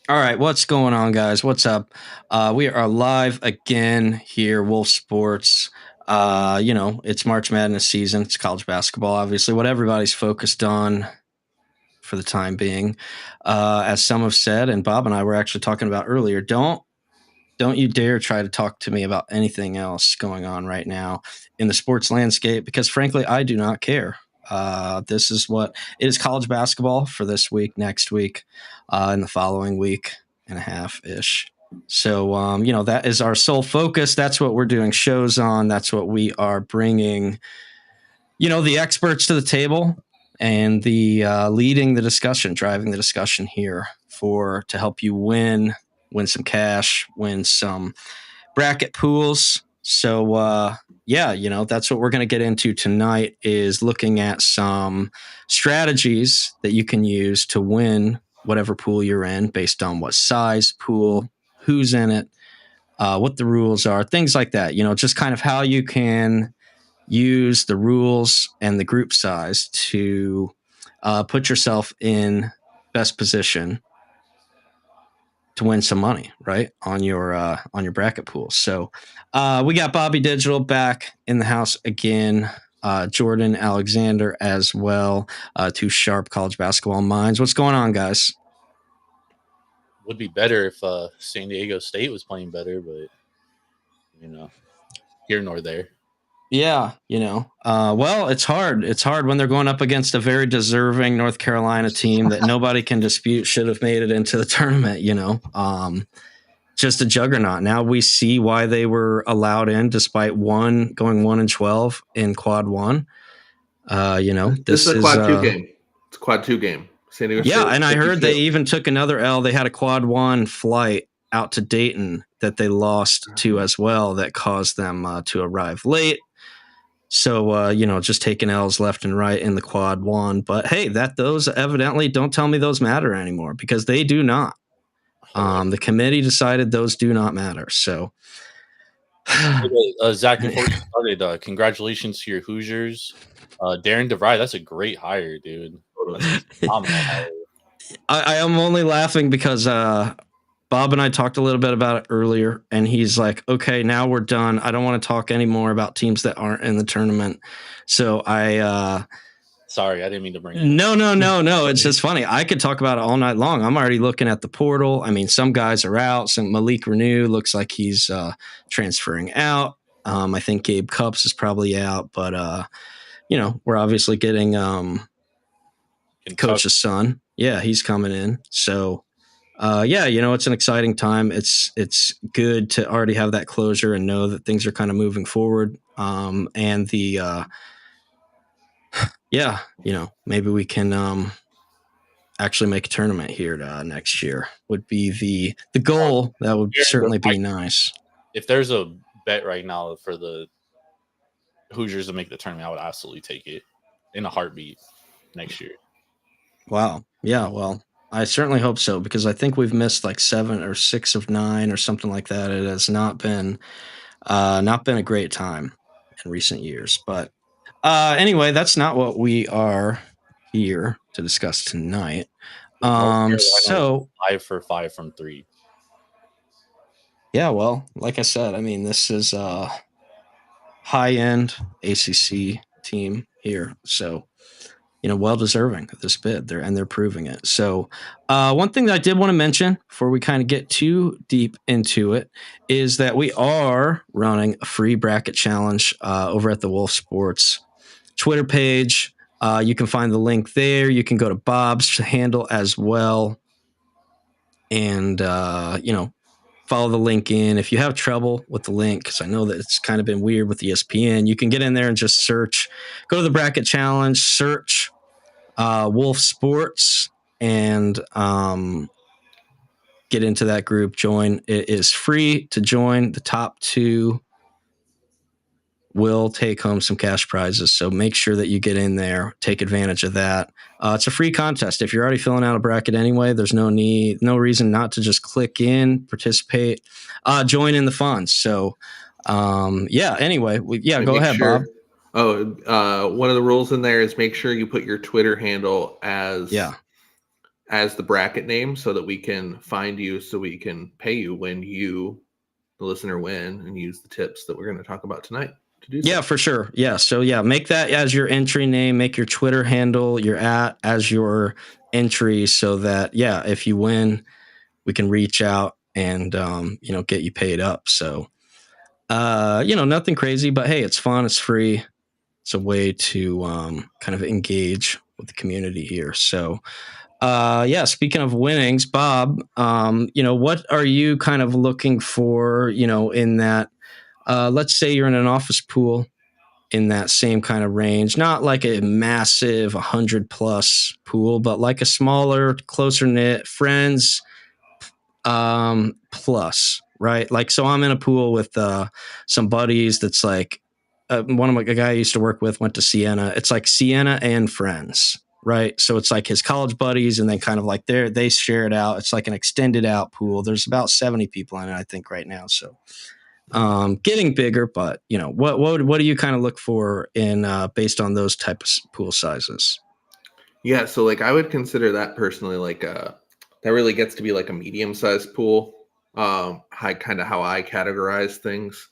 All right, what's going on, guys? What's up? We are live again here, Wolf Sports. It's March Madness season. It's college basketball, obviously, what everybody's focused on for the time being. As some have said, and Bob and I were actually talking about earlier, don't you dare try to talk to me about anything else going on right now in the sports landscape, because frankly, I do not care. This is what it is: college basketball for this week, next week, and the following week and a half ish. So, that is our sole focus. That's what we're doing shows on. That's what we are bringing, the experts to the table and the leading the discussion, driving the discussion here to help you win some cash, win some bracket pools. So, that's what we're going to get into tonight, is looking at some strategies that you can use to win whatever pool you're in based on what size pool, who's in it, what the rules are, things like that. Just kind of how you can use the rules and the group size to put yourself in best position to win some money, right, on your bracket pool. So we got Bobby Digital back in the house again. Jordan Alexander as well. Two sharp college basketball minds. What's going on, guys? Would be better if San Diego State was playing better, but here nor there. Yeah, well, it's hard. It's hard when they're going up against a very deserving North Carolina team that nobody can dispute should have made it into the tournament, just a juggernaut. Now we see why they were allowed in despite going 1-12 in quad one. This is a quad two game. It's a quad two game. San Diego State, and I heard they even took another L. They had a quad one flight out to Dayton that they lost to as well, that caused them to arrive late. So, just taking L's left and right in the quad one. But hey, those evidently, don't tell me those matter anymore, because they do not. The committee decided those do not matter. So, Zach, before we started, congratulations to your Hoosiers. Darren DeVry, that's a great hire, dude. I am only laughing because Bob and I talked a little bit about it earlier, and he's like, okay, now we're done. I don't want to talk anymore about teams that aren't in the tournament. So sorry, I didn't mean to bring it. No. It's just funny. I could talk about it all night long. I'm already looking at the portal. I mean, some guys are out. Some Malik Renew looks like he's transferring out. I think Gabe Cupps is probably out, but we're obviously getting Coach's son. Yeah, he's coming in. So it's an exciting time. It's good to already have that closure and know that things are kind of moving forward. And the maybe we can actually make a tournament here next year would be the goal. That would certainly be nice. If there's a bet right now for the Hoosiers to make the tournament, I would absolutely take it in a heartbeat next year. Wow. Yeah, well, I certainly hope so, because I think we've missed like 7 or 6 of 9 or something like that. It has not been a great time in recent years. But anyway, that's not what we are here to discuss tonight. So 5 for 5 from 3. Yeah, well, like I said, I mean, this is a high-end ACC team here, so well deserving of this bid. They're proving it. So one thing that I did want to mention before we kind of get too deep into it is that we are running a free bracket challenge over at the Wolf Sports Twitter page. You can find the link there. You can go to Bob's handle as well, and follow the link in. If you have trouble with the link, because I know that it's kind of been weird with ESPN, you can get in there and just search, go to the bracket challenge, search Wolf Sports, and get into that group, join. It is free to join. The top 2 will take home some cash prizes, so make sure that you get in there, take advantage of that. It's a free contest. If you're already filling out a bracket anyway, there's no reason not to just click in, participate, join in the fun. So anyway, go ahead, Bob. One of the rules in there is make sure you put your Twitter handle as as the bracket name so that we can find you, so we can pay you when you, the listener, win, and use the tips that we're going to talk about tonight to do so. Yeah, for sure. Yeah. So yeah, make that as your entry name, make your Twitter handle, your as your entry, so that, yeah, if you win, we can reach out and, get you paid up. So, nothing crazy, but hey, it's fun. It's free. It's a way to kind of engage with the community here. So, speaking of winnings, Bob, what are you kind of looking for, in that, let's say you're in an office pool in that same kind of range, not like a massive 100+ pool, but like a smaller, closer knit friends, plus, right? Like, so I'm in a pool with some buddies that's like, one of a guy I used to work with went to Siena. It's like Siena and friends, right? So it's like his college buddies, and then kind of like they share it out. It's like an extended out pool. There's about 70 people in it, I think, right now. So getting bigger, but what do you kind of look for in based on those type of pool sizes? Yeah, so like I would consider that personally like that really gets to be like a medium-sized pool. How I categorize things,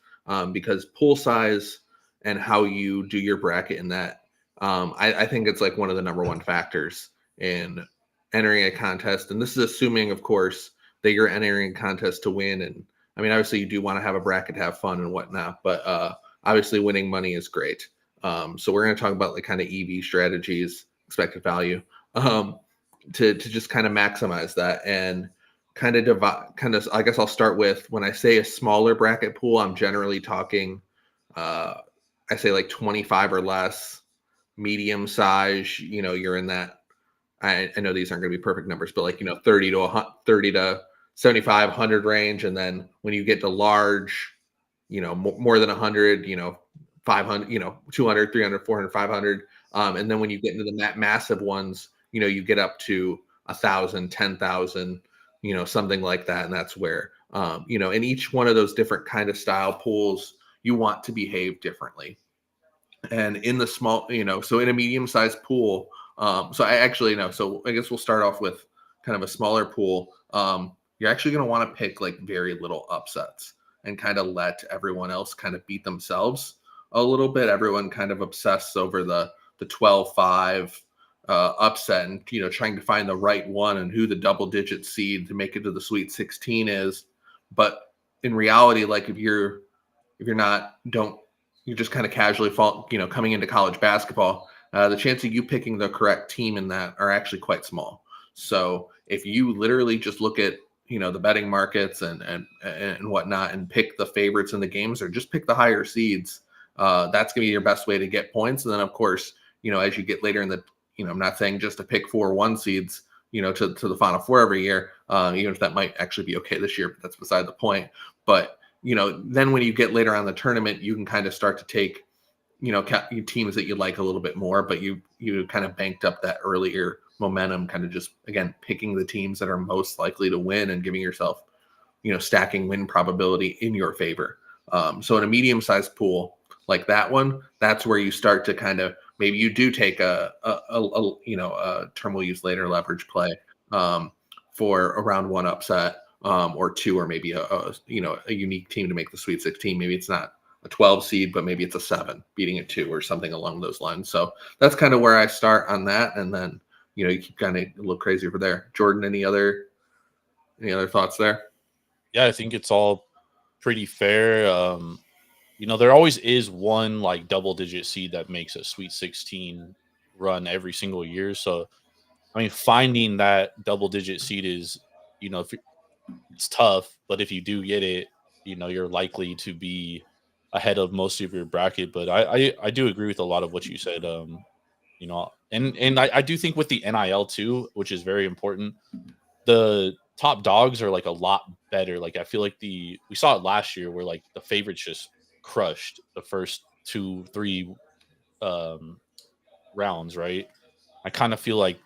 because pool size and how you do your bracket in that, I think it's like one of the number one factors in entering a contest. And this is assuming, of course, that you're entering a contest to win. And I mean, obviously, you do want to have a bracket to have fun and whatnot, but obviously, winning money is great. So we're going to talk about like kind of EV strategies, expected value, to just kind of maximize that and kind of divide. I guess I'll start with, when I say a smaller bracket pool, I'm generally talking, I say like 25 or less. Medium size, you're in that. I know these aren't going to be perfect numbers, but like 30 to 75, 100 range. And then when you get to large, more than 100, 500, 200, 300, 400, 500. And then when you get into the massive ones, you get up to 1,000, 10,000, something like that. And that's where, in each one of those different kind of style pools, you want to behave differently. And in the small, so in a medium-sized pool, so I guess we'll start off with kind of a smaller pool. You're actually going to want to pick like very little upsets and kind of let everyone else kind of beat themselves a little bit. Everyone kind of obsesses over the 12-5 upset and, trying to find the right one and who the double-digit seed to make it to the Sweet 16 is. But in reality, like if you're just kind of casually coming into college basketball, the chance of you picking the correct team in that are actually quite small. So if you literally just look at, the betting markets and whatnot and pick the favorites in the games, or just pick the higher seeds, that's going to be your best way to get points. And then of course, as you get later in the, I'm not saying just to pick 4-1 seeds, to the Final Four every year, even if that might actually be okay this year, but that's beside the point. But then when you get later on the tournament, you can kind of start to take, teams that you like a little bit more, but you kind of banked up that earlier momentum, kind of just, again, picking the teams that are most likely to win and giving yourself, stacking win probability in your favor. So in a medium-sized pool like that one, that's where you start to kind of, maybe you do take a term we'll use later, leverage play, for around one upset, or two, or maybe a unique team to make the Sweet 16. Maybe it's not a 12 seed, but maybe it's a 7 beating a 2 or something along those lines. So that's kind of where I start on that. And then, you keep kind of a little crazy over there. Jordan, any other thoughts there? Yeah, I think it's all pretty fair. There always is one like double-digit seed that makes a Sweet 16 run every single year. So, I mean, finding that double-digit seed is, it's tough, but if you do get it, you're likely to be ahead of most of your bracket. But I do agree with a lot of what you said. And I do think with the NIL too, which is very important, the top dogs are like a lot better. Like I feel like we saw it last year where like the favorites just crushed the first 2-3 rounds, right? I kind of feel like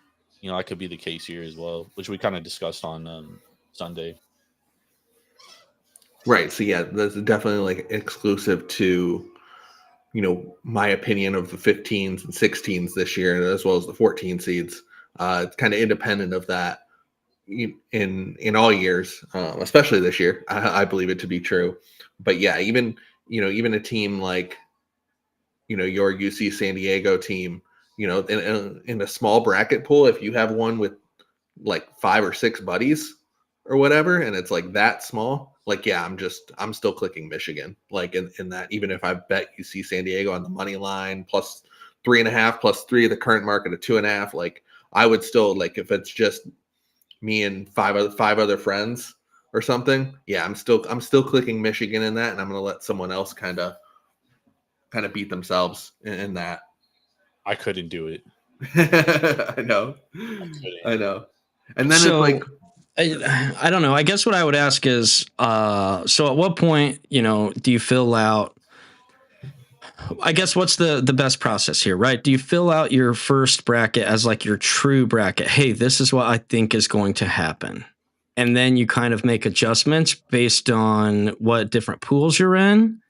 that could be the case here as well, which we kind of discussed on Sunday. Right. So yeah, that's definitely like exclusive to my opinion of the 15s and 16s this year, as well as the 14 seeds. It's kind of independent of that in all years, especially this year. I believe it to be true. But yeah, even a team like your UC San Diego team, in a small bracket pool, if you have one with like 5 or 6 buddies or whatever, and it's like that small, like, yeah, I'm still clicking Michigan, like in that, even if I bet UC San Diego on the money line plus 3.5 plus 3 of the current market of 2.5, like I would still, like, if it's just me and five other friends or something, yeah, I'm still clicking Michigan in that, and I'm going to let someone else kind of beat themselves in that. I couldn't do it. I know. And then So, it's like, I don't know. I guess what I would ask is, so at what point, do you fill out, I guess what's the best process here, right? Do you fill out your first bracket as like your true bracket? Hey, this is what I think is going to happen. And then you kind of make adjustments based on what different pools you're in,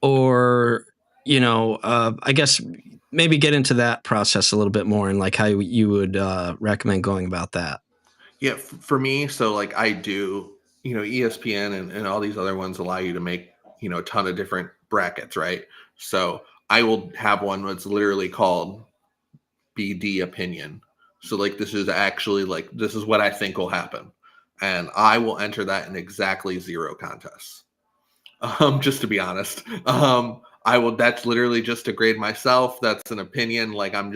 or, I guess maybe get into that process a little bit more and like how you would recommend going about that. yeah, for me, so like I do, ESPN and all these other ones allow you to make, a ton of different brackets, right? So I will have one that's literally called BD opinion. So like this is actually like, this is what I think will happen. And I will enter that in exactly 0 contests. Just to be honest. That's literally just to grade myself. That's an opinion. Like am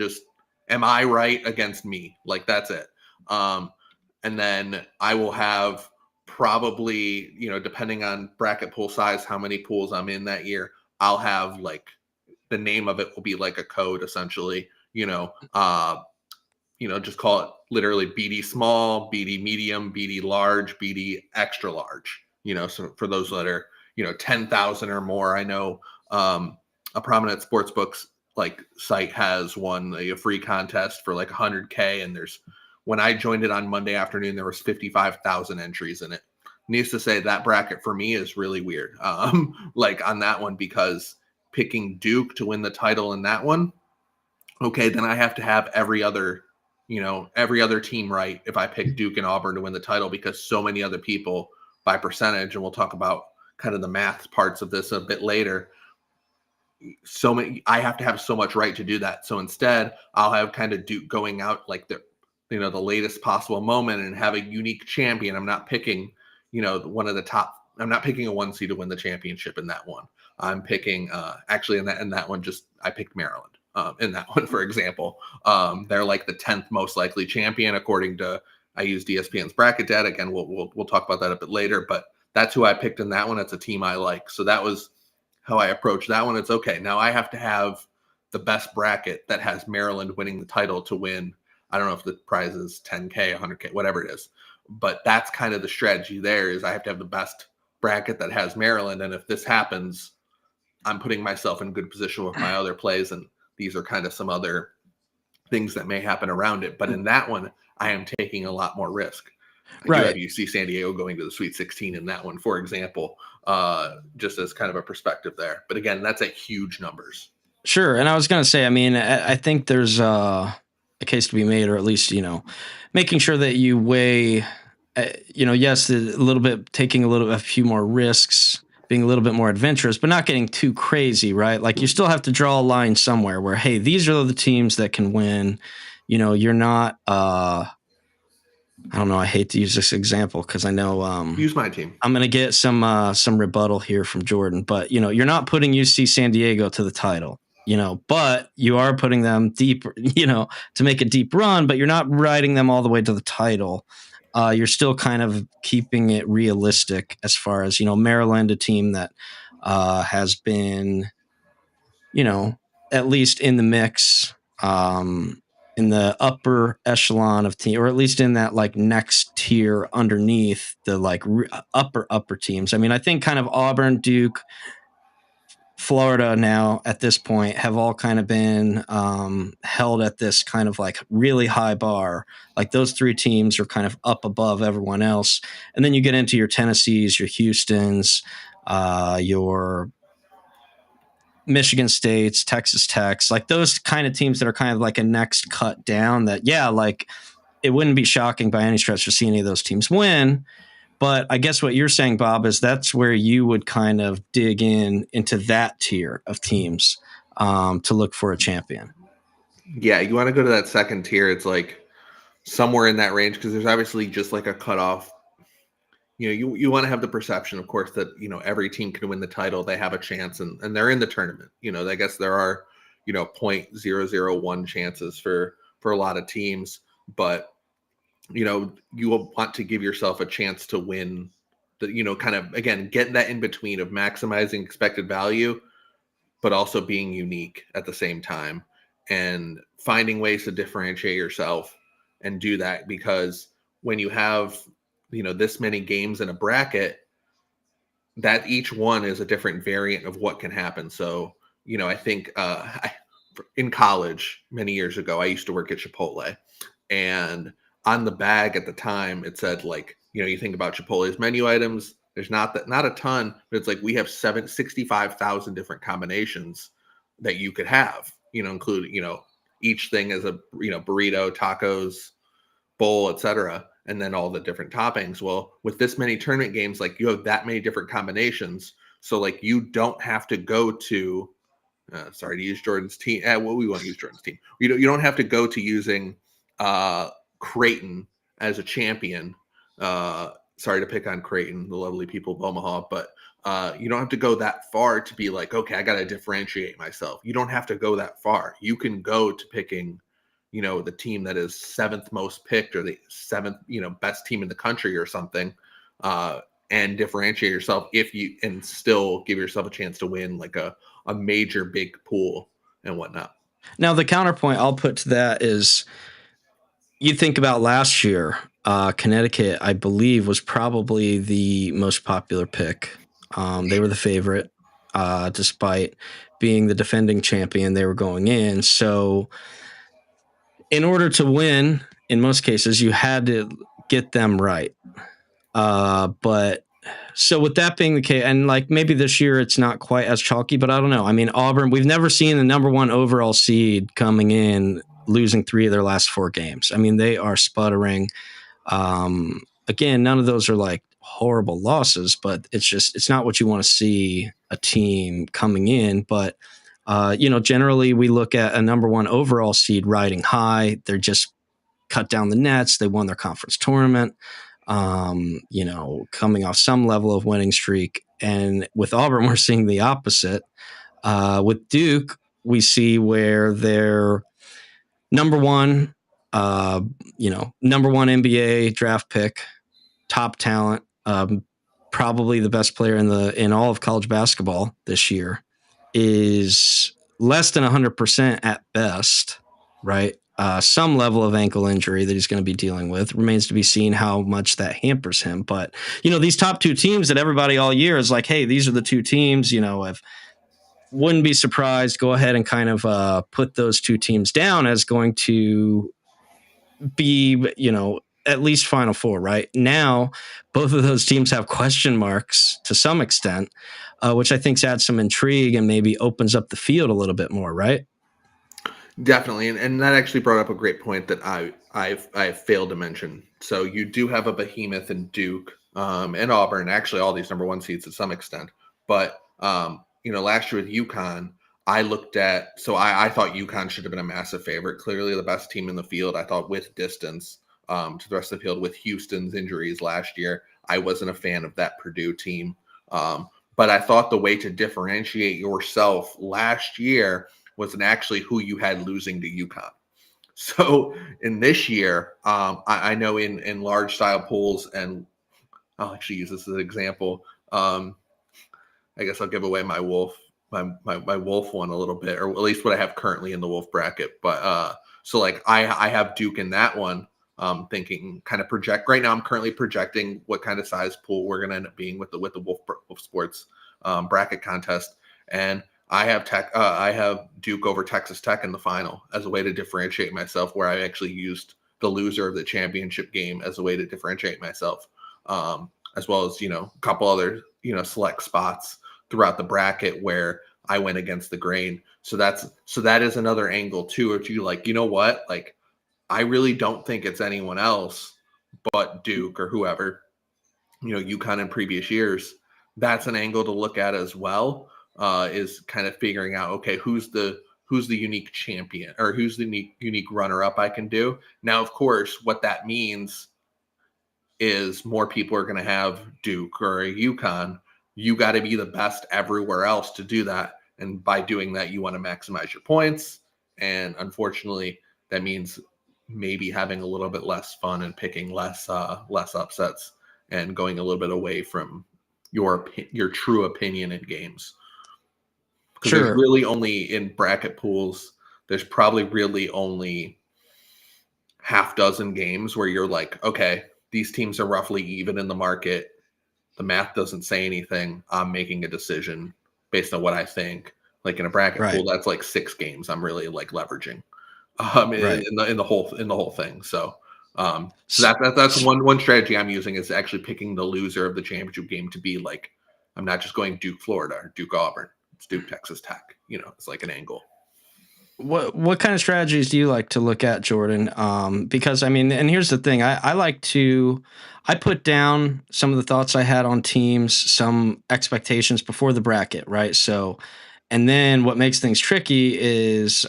I right against me? Like that's it. And then I will have probably, depending on bracket pool size, how many pools I'm in that year, I'll have like the name of it will be like a code essentially, just call it literally BD small, BD medium, BD large, BD extra large, so for those that are, 10,000 or more. I know a prominent sports books like site has won a free contest for like 100K, and when I joined it on Monday afternoon, there was 55,000 entries in it. Needs to say that bracket for me is really weird. Like on that one, because picking Duke to win the title in that one, okay, then I have to have every other team right if I pick Duke and Auburn to win the title, because so many other people by percentage, and we'll talk about kind of the math parts of this a bit later, I have to have so much right to do that. So instead, I'll have kind of Duke going out like the latest possible moment and have a unique champion. I'm not picking, one of the top. I'm not picking a 1 seed to win the championship in that one. I'm picking actually in that one, I picked Maryland in that one, for example. They're like the 10th most likely champion according to, I used ESPN's bracket data. Again, we'll talk about that a bit later, but that's who I picked in that one. It's a team I like. So that was how I approached that one. It's okay. Now I have to have the best bracket that has Maryland winning the title to win. I don't know if the prize is 10K, 100K, whatever it is, but that's kind of the strategy there, is I have to have the best bracket that has Maryland. And if this happens, I'm putting myself in good position with my other plays. And these are kind of some other things that may happen around it. But in that one, I am taking a lot more risk. Right. You see San Diego going to the Sweet 16 in that one, for example, just as kind of a perspective there. But again, that's at huge numbers. Sure. And I was going to say, I mean, I think there's a case to be made, or at least, making sure that you weigh, yes, a little bit, taking a few more risks, being a little bit more adventurous, but not getting too crazy, right? Like you still have to draw a line somewhere where, hey, these are the teams that can win. You're not, I don't know. I hate to use this example because I know use my team. I'm going to get some rebuttal here from Jordan, but you're not putting UC San Diego to the title, but you are putting them deep, to make a deep run, but you're not riding them all the way to the title. You're still kind of keeping it realistic as far as, Maryland, a team that has been, at least in the mix, in the upper echelon of team, or at least in that like next tier underneath the like upper teams. I mean, I think kind of Auburn, Duke, Florida now at this point have all kind of been held at this kind of like really high bar. Like those 3 teams are kind of up above everyone else. And then you get into your Tennessees, your Houstons, your Michigan States, Texas Techs, like those kind of teams that are kind of like a next cut down that, yeah, like it wouldn't be shocking by any stretch to see any of those teams win. But I guess what you're saying, Bob, is that's where you would kind of dig into that tier of teams to look for a champion. Yeah, you want to go to that second tier. It's like somewhere in that range because there's obviously just like a cutoff. You want to have the perception, of course, that every team can win the title. They have a chance, and they're in the tournament. I guess there are 0.001 chances for a lot of teams, but you will want to give yourself a chance to win. Kind of again getting that in between of maximizing expected value, but also being unique at the same time and finding ways to differentiate yourself and do that because when you have this many games in a bracket, that each one is a different variant of what can happen. So, I think in college many years ago, I used to work at Chipotle, and on the bag at the time, it said like, you think about Chipotle's menu items, there's not a ton, but it's like we have 65,000 different combinations that you could have, including, each thing as a, burrito, tacos, bowl, etc., and then all the different toppings. Well, with this many tournament games, like you have that many different combinations. So like you don't have to go to, sorry to use Jordan's team. Well, we want to use Jordan's team. You don't have to go to using Creighton as a champion. Sorry to pick on Creighton, the lovely people of Omaha, but you don't have to go that far to be like, okay, I got to differentiate myself. You don't have to go that far. You can go to picking the team that is 7th most picked or the 7th, best team in the country or something, and differentiate yourself and still give yourself a chance to win like a major big pool and whatnot. Now, the counterpoint I'll put to that is you think about last year, Connecticut, I believe, was probably the most popular pick. They were the favorite, despite being the defending champion. They were going in. So in order to win, in most cases, you had to get them right. But so with that being the case, and like maybe this year it's not quite as chalky, but I don't know. I mean, Auburn, we've never seen the number 1 overall seed coming in losing 3 of their last 4 games. I mean, they are sputtering. Again, none of those are like horrible losses, but it's not what you want to see a team coming in. But generally we look at a number 1 overall seed riding high. They're just cut down the nets. They won their conference tournament, coming off some level of winning streak. And with Auburn, we're seeing the opposite. With Duke, we see where they're number 1, number 1 NBA draft pick, top talent, probably the best player in all of college basketball this year, is less than 100% at best, right? Some level of ankle injury that he's going to be dealing with. Remains to be seen how much that hampers him. But, these top 2 teams that everybody all year is like, hey, these are the 2 teams, if wouldn't be surprised, go ahead and kind of put those 2 teams down as going to be, at least Final Four. Right now, both of those teams have question marks to some extent, which I think adds some intrigue and maybe opens up the field a little bit more, right? Definitely, and that actually brought up a great point that I failed to mention. So you do have a behemoth in Duke and Auburn, actually all these number 1 seeds to some extent. But last year with UConn, I looked at, so I thought UConn should have been a massive favorite. Clearly the best team in the field. I thought with distance to the rest of the field with Houston's injuries last year, I wasn't a fan of that Purdue team. But I thought the way to differentiate yourself last year wasn't actually who you had losing to UConn. So in this year, I know in large style pools, and I'll actually use this as an example. I guess I'll give away my Wolf one a little bit, or at least what I have currently in the Wolf bracket. But so like I have Duke in that one, thinking kind of project right now. I'm currently projecting what kind of size pool we're going to end up being with the Wolf Sports bracket contest. And I have Duke over Texas Tech in the final as a way to differentiate myself, where I actually used the loser of the championship game as a way to differentiate myself, as well as, a couple other, select spots throughout the bracket where I went against the grain. So that is another angle too. If you like, you know what, like I really don't think it's anyone else but Duke or whoever, UConn in previous years. That's an angle to look at as well. Is kind of figuring out, okay, who's the unique champion or who's the unique runner up I can do. Now, of course, what that means is more people are going to have Duke or a UConn. You got to be the best everywhere else to do that. And by doing that, you want to maximize your points. And unfortunately, that means maybe having a little bit less fun and picking less upsets and going a little bit away from your true opinion in games. Because There's really only in bracket pools, there's probably really only half dozen games where you're like, okay, these teams are roughly even in the market. The math doesn't say anything. I'm making a decision based on what I think. Like in a bracket pool, that's like 6 games. I'm really like leveraging in the whole thing. So that's one strategy I'm using is actually picking the loser of the championship game to be like, I'm not just going Duke Florida or Duke Auburn. It's Duke Texas Tech. It's like an angle. What kind of strategies do you like to look at, Jordan? Because I mean, and here's the thing, I put down some of the thoughts I had on teams, some expectations before the bracket, right? So, and then what makes things tricky is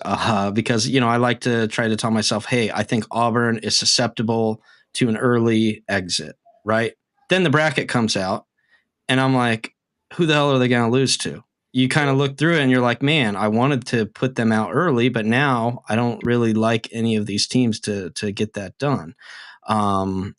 because, I like to try to tell myself, hey, I think Auburn is susceptible to an early exit, right? Then the bracket comes out and I'm like, who the hell are they going to lose to? You kind of look through it and you're like, man, I wanted to put them out early, but now I don't really like any of these teams to get that done. I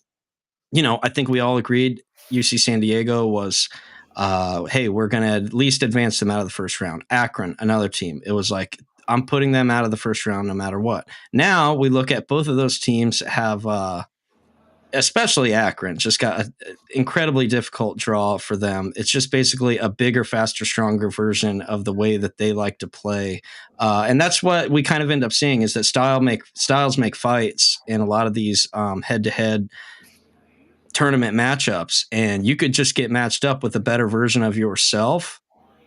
think we all agreed UC San Diego was, hey, we're going to at least advance them out of the first round. Akron, another team. It was like, I'm putting them out of the first round no matter what. Now we look at both of those teams have especially Akron, just got an incredibly difficult draw for them. It's just basically a bigger, faster, stronger version of the way that they like to play. And that's what we kind of end up seeing is that styles make fights in a lot of these head-to-head tournament matchups. And you could just get matched up with a better version of yourself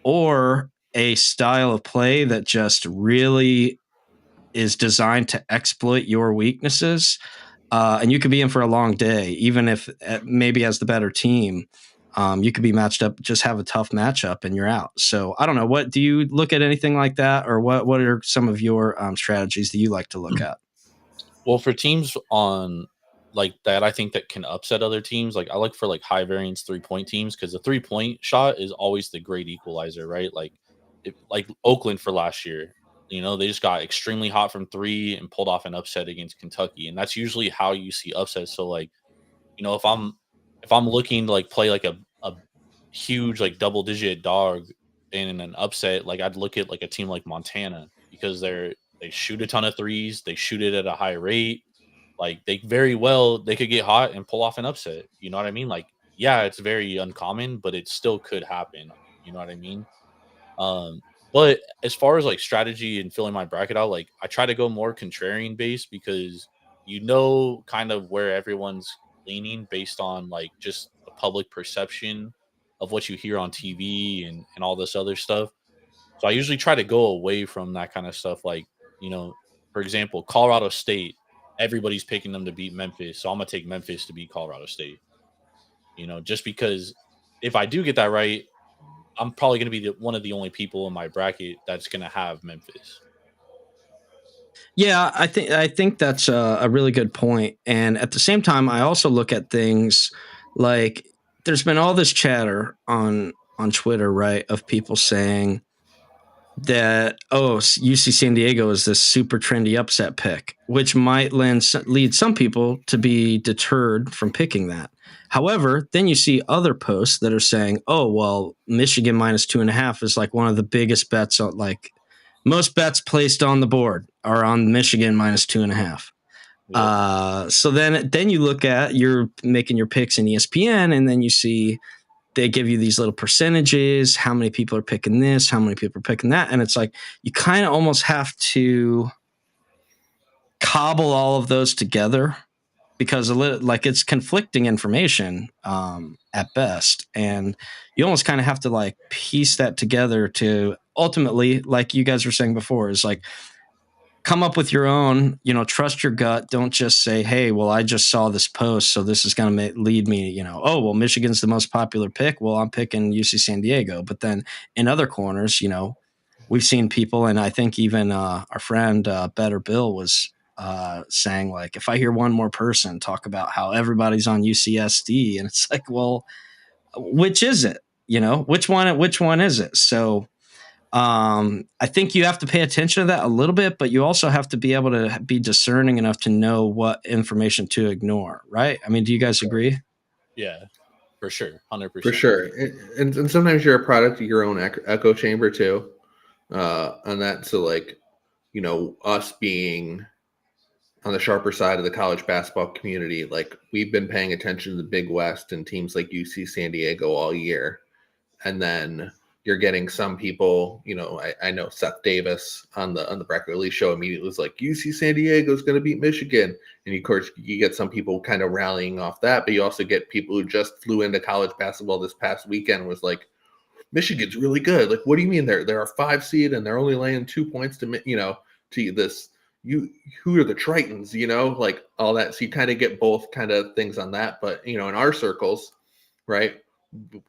or a style of play that just really is designed to exploit your weaknesses. And you could be in for a long day, even if maybe as the better team, you could be matched up, just have a tough matchup and you're out. So I don't know. What do you look at anything like that? Or what are some of your strategies that you like to look at? Well, for teams on like that, I think that can upset other teams. Like I look for like high variance 3-point teams because the 3-point shot is always the great equalizer, right? Like Oakland for last year. They just got extremely hot from 3 and pulled off an upset against Kentucky. And that's usually how you see upsets. So like, if I'm looking to like play like a huge like double digit dog in an upset, like I'd look at like a team like Montana because they shoot a ton of 3s, they shoot it at a high rate. Like they could get hot and pull off an upset. You know what I mean? Like, yeah, it's very uncommon, but it still could happen. You know what I mean? But as far as like strategy and filling my bracket out, like I try to go more contrarian based because kind of where everyone's leaning based on like just the public perception of what you hear on TV and all this other stuff. So I usually try to go away from that kind of stuff. Like, for example, Colorado State, everybody's picking them to beat Memphis. So I'm going to take Memphis to beat Colorado State, just because if I do get that right, I'm probably going to be one of the only people in my bracket that's going to have Memphis. Yeah, I think that's a really good point. And at the same time, I also look at things like there's been all this chatter on Twitter, right, of people saying that, UC San Diego is this super trendy upset pick, which might lead some people to be deterred from picking that. However, then you see other posts that are saying, Michigan -2.5 is like one of the biggest bets on like most bets placed on the board are on Michigan -2.5. Yeah. So then you look at, you're making your picks in ESPN and then you see they give you these little percentages, how many people are picking this, how many people are picking that. And it's like, you kind of almost have to cobble all of those together because like it's conflicting information at best. And you almost kind of have to like piece that together to ultimately, like you guys were saying before, is like, come up with your own, trust your gut. Don't just say, hey, well, I just saw this post, so this is going to lead me, oh, well, Michigan's the most popular pick. Well, I'm picking UC San Diego. But then in other corners, we've seen people, and I think even our friend Better Bill was saying, like, if I hear one more person talk about how everybody's on UCSD, and it's like, well, which is it? Which one is it? So I think you have to pay attention to that a little bit, but you also have to be able to be discerning enough to know what information to ignore, right? I mean, do you guys agree? Yeah, for sure. 100%. For sure. And sometimes you're a product of your own echo chamber too. On that. So like, us being on the sharper side of the college basketball community, like we've been paying attention to the Big West and teams like UC San Diego all year. And then you're getting some people, I know Seth Davis on the Bracket Release show immediately was like, UC San Diego is going to beat Michigan. And of course, you get some people kind of rallying off that, but you also get people who just flew into college basketball this past weekend was like, Michigan's really good. Like, what do you mean they're a 5 seed and they're only laying 2 points to this? Who are the Tritons? Like all that. So you kind of get both kind of things on that. But in our circles, right,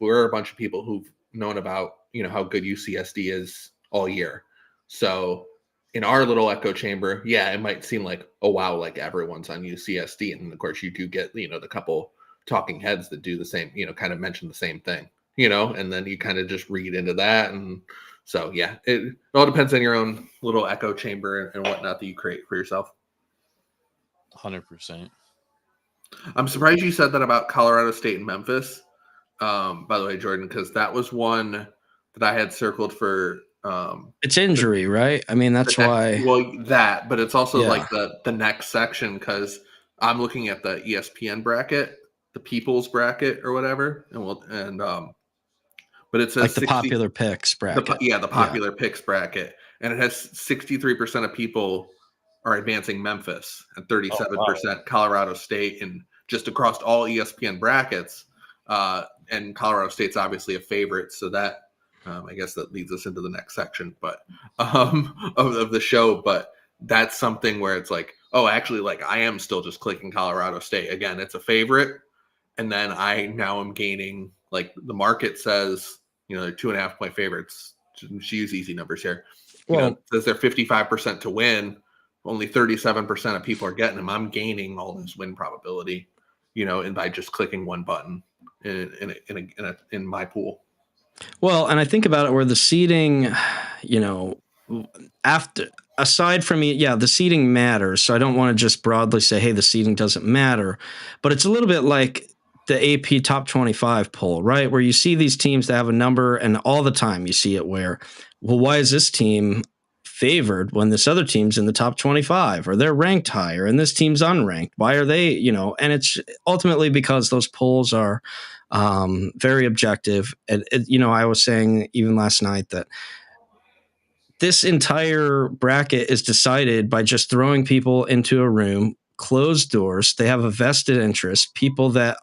we're a bunch of people who've known about how good UCSD is all year. So in our little echo chamber, yeah, it might seem like, oh wow, like everyone's on UCSD, and of course you do get the couple talking heads that do the same, kind of mention the same thing. And then you kind of just read into that. And so, yeah, it all depends on your own little echo chamber and whatnot that you create for yourself. 100%. I'm surprised you said that about Colorado State and Memphis, by the way, Jordan, because that was one that I had circled for. It's injury, right? I mean, that's why. Well, but it's also like the next section, because I'm looking at the ESPN bracket, the People's bracket or whatever, but it says like the popular picks bracket. The popular picks bracket. And it has 63% of people are advancing Memphis and 37% Colorado State, and just across all ESPN brackets. And Colorado State's obviously a favorite. So that, I guess that leads us into the next section, but of the show. But that's something where it's like, oh, actually, like I am still just clicking Colorado State. Again, it's a favorite. And then I now am gaining, like the market says, they're 2.5 point favorites. Just use easy numbers here. It says they're 55% to win. Only 37% of people are getting them. I'm gaining all this win probability, and by just clicking one button in my pool. Well, and I think about it where the seeding, aside from the seeding matters. So I don't want to just broadly say, hey, the seeding doesn't matter, but it's a little bit like the AP top 25 poll, right? Where you see these teams that have a number, and all the time you see it where, well, why is this team favored when this other team's in the top 25, or they're ranked higher and this team's unranked? Why are they, and it's ultimately because those polls are very objective. And, I was saying even last night that this entire bracket is decided by just throwing people into a room, closed doors. They have a vested interest, people that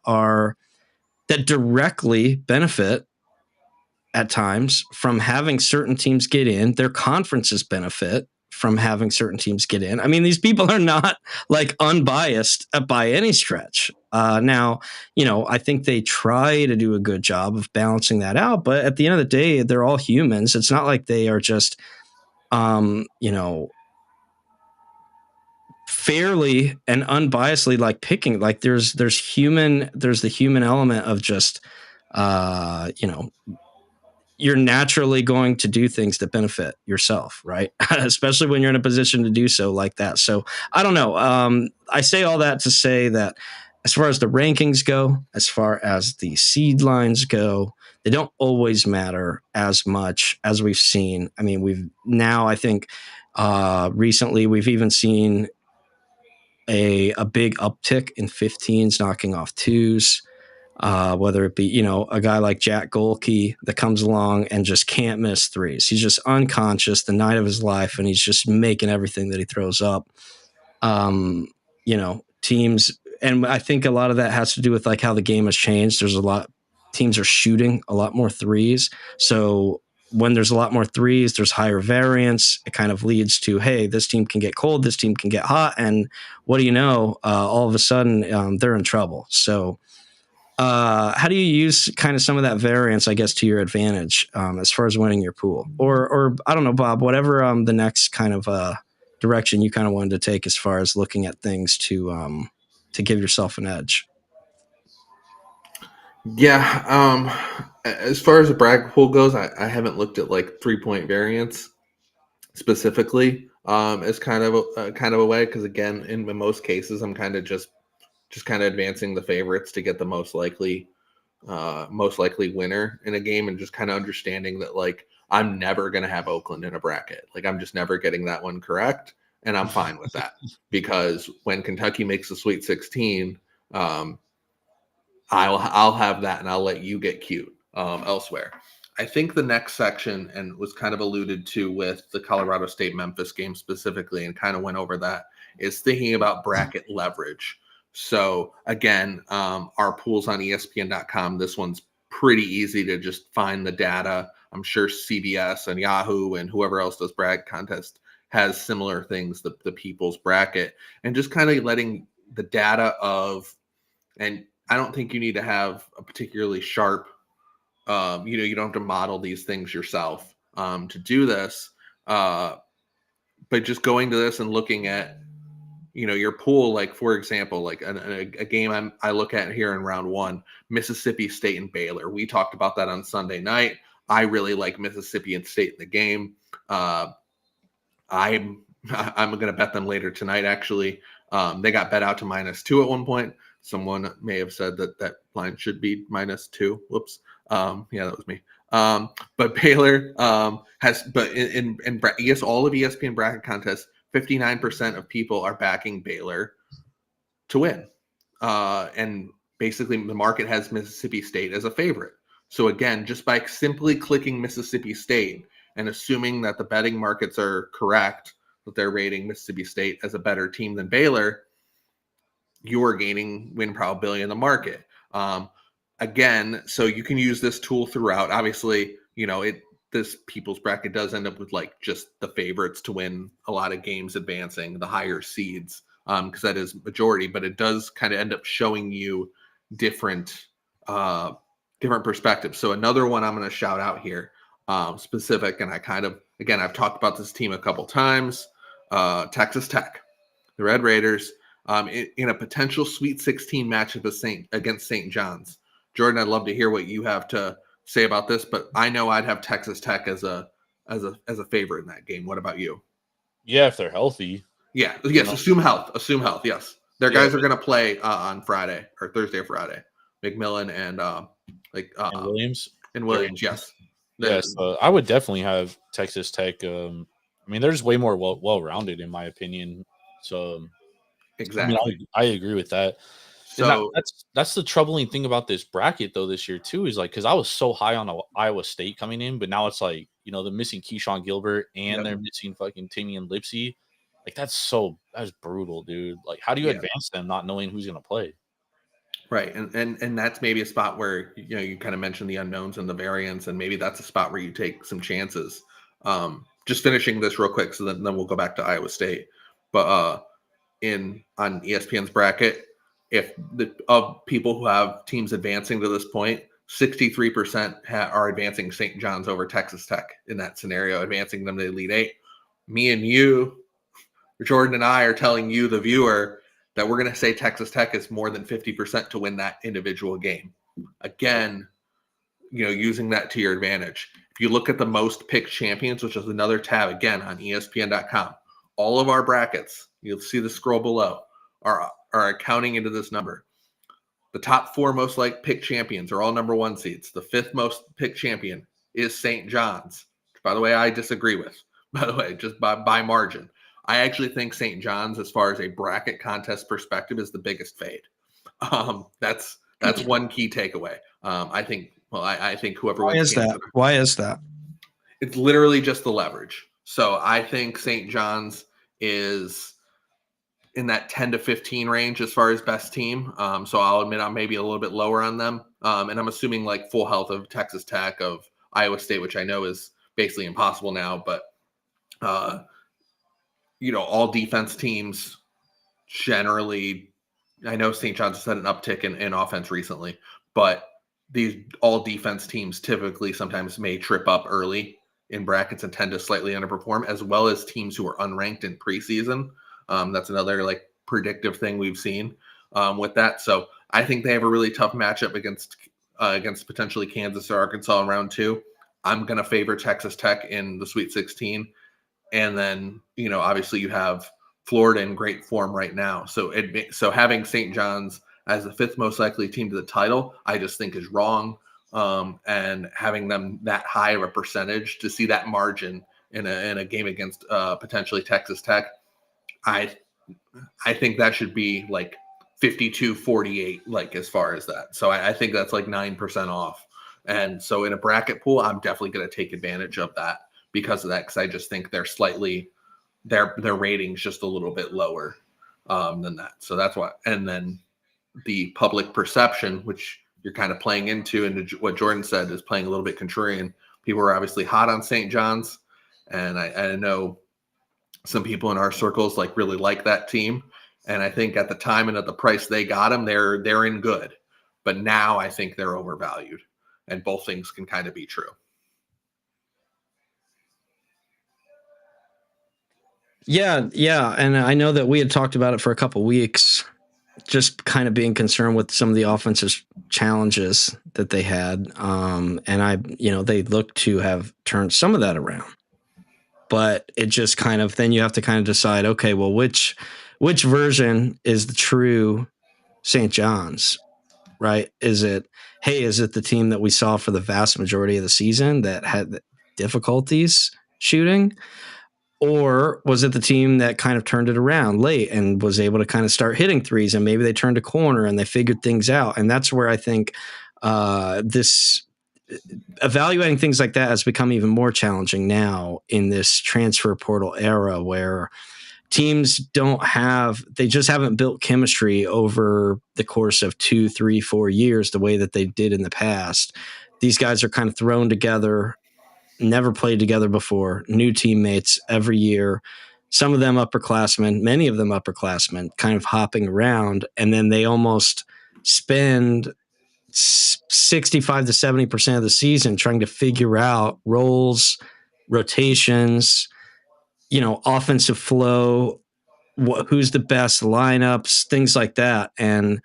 directly benefit at times from having certain teams get in. Their conferences benefit from having certain teams get in. I mean, these people are not like unbiased by any stretch. Now, I think they try to do a good job of balancing that out, but at the end of the day, they're all humans. It's not like they are just, fairly and unbiasedly like picking. Like there's the human element of just, you're naturally going to do things that benefit yourself, right? Especially when you're in a position to do so like that. So I don't know. I say all that to say that as far as the rankings go, as far as the seed lines go, they don't always matter as much as we've seen. I mean, I think recently we've even seen a big uptick in 15s knocking off 2s. Whether it be, a guy like Jack Golke that comes along and just can't miss 3s. He's just unconscious the night of his life, and he's just making everything that he throws up. Teams, and I think a lot of that has to do with like how the game has changed. Teams are shooting a lot more 3s. So when there's a lot more threes, there's higher variance. It kind of leads to, hey, this team can get cold, this team can get hot, and what do you know? All of a sudden, they're in trouble. So, how do you use kind of some of that variance, I guess, to your advantage as far as winning your pool? Or I don't know, Bob, whatever the next kind of direction you kind of wanted to take as far as looking at things to give yourself an edge. Yeah. As far as the bracket pool goes, I haven't looked at like 3-point variance specifically as kind of a way, because again, in most cases, I'm kind of just kind of advancing the favorites to get the most likely winner in a game, and just kind of understanding that like I'm never going to have Oakland in a bracket. Like I'm just never getting that one correct, and I'm fine with that because when Kentucky makes the Sweet 16, I'll have that, and I'll let you get cute elsewhere. I think the next section, and was kind of alluded to with the Colorado State Memphis game specifically, and kind of went over that, is thinking about bracket leverage. So again, our pools on ESPN.com. This one's pretty easy to just find the data. I'm sure CBS and Yahoo and whoever else does bracket contest has similar things, the people's bracket, and just kind of letting the data of, and I don't think you need to have a particularly sharp, you don't have to model these things yourself to do this. But just going to this and looking at, your pool, like for example, like a game I look at here in round 1, Mississippi State and Baylor. We talked about that on Sunday night. I really like Mississippi and State in the game. I'm going to bet them later tonight. Actually, they got bet out to -2 at one point. Someone may have said that line should be -2. Whoops. Yeah, that was me. But Baylor has, but in yes, all of ESPN bracket contests, 59% of people are backing Baylor to win. And basically the market has Mississippi State as a favorite. So again, just by simply clicking Mississippi State and assuming that the betting markets are correct, that they're rating Mississippi State as a better team than Baylor, you are gaining win probability in the market. Again, so you can use this tool throughout. Obviously, this people's bracket does end up with like just the favorites to win a lot of games advancing, the higher seeds, because that is majority, but it does kind of end up showing you different perspectives. So another one I'm going to shout out here, specific, and I've talked about this team a couple times, Texas Tech, the Red Raiders, in a potential Sweet 16 matchup against St. John's. Jordan, I'd love to hear what you have to say about this, but I know I'd have Texas Tech as a favorite in that game. What about you? Yeah, if they're healthy. Yeah, yes. Assume health. Yes, their guys are going to play on Friday or Thursday or Friday. McMillan and and Williams. And Williams, yes. Yes, I would definitely have Texas Tech. They're just way more well-rounded in my opinion. So exactly, I agree with that. So that's the troubling thing about this bracket though this year too, is like, because I was so high on Iowa State coming in, but now it's like, they're missing Keyshawn Gilbert and they're missing fucking Timian Lipsey. Like that's brutal, dude. Like how do you advance them not knowing who's gonna play? Right. And that's maybe a spot where you kind of mentioned the unknowns and the variance, and maybe that's a spot where you take some chances. Just finishing this real quick, so then we'll go back to Iowa State. But on ESPN's bracket, if of people who have teams advancing to this point, 63% are advancing St. John's over Texas Tech in that scenario, advancing them to the Elite Eight. Me and you, Jordan and I, are telling you, the viewer, that we're going to say Texas Tech is more than 50% to win that individual game. Again, using that to your advantage. If you look at the most picked champions, which is another tab, again, on ESPN.com, all of our brackets, you'll see the scroll below, are accounting into this number. The top 4 most picked champions are all number 1 seeds. The 5th most picked champion is St. John's, which, by the way, I disagree with, by the way, just by margin. I actually think St. John's, as far as a bracket contest perspective, is the biggest fade. That's one key takeaway. I think whoever wins. Why is that? It's literally just the leverage. So I think St. John's is in that 10 to 15 range as far as best team. So I'll admit I'm maybe a little bit lower on them. And I'm assuming full health of Texas Tech, of Iowa State, which I know is basically impossible now. But all defense teams generally, I know St. John's has had an uptick in offense recently, but these all defense teams typically sometimes may trip up early in brackets and tend to slightly underperform, as well as teams who are unranked in preseason. That's another like predictive thing we've seen with that. So I think they have a really tough matchup against potentially Kansas or Arkansas in round 2. I'm going to favor Texas Tech in the Sweet 16. And then, obviously you have Florida in great form right now. So having St. John's as the 5th most likely team to the title, I just think is wrong. And having them that high of a percentage to see that margin in a game against potentially Texas Tech, I think that should be like 52-48, like as far as that. So I think that's like 9% off. And so in a bracket pool, I'm definitely going to take advantage of that because of that. Because I just think they're slightly their ratings just a little bit lower than that. So that's why. And then the public perception, which you're kind of playing into, and what Jordan said is playing a little bit contrarian. People are obviously hot on St. John's, and I know some people in our circles like really like that team. And I think at the time and at the price they got them, they're in good. But now I think they're overvalued, and both things can kind of be true. Yeah, and I know that we had talked about it for a couple weeks, just kind of being concerned with some of the offensive challenges that they had. And they look to have turned some of that around. But it just kind of, then you have to kind of decide, okay, well, which version is the true St. John's, right? Is it the team that we saw for the vast majority of the season that had difficulties shooting? Or was it the team that kind of turned it around late and was able to kind of start hitting threes, and maybe they turned a corner and they figured things out? And that's where I think this evaluating things like that has become even more challenging now in this transfer portal era, where teams they just haven't built chemistry over the course of 2, 3, 4 years the way that they did in the past. These guys are kind of thrown together, never played together before, new teammates every year, some of them upperclassmen, many of them upperclassmen, kind of hopping around, and then they almost spend 65 to 70% of the season trying to figure out roles, rotations, offensive flow, who's the best lineups, things like that. And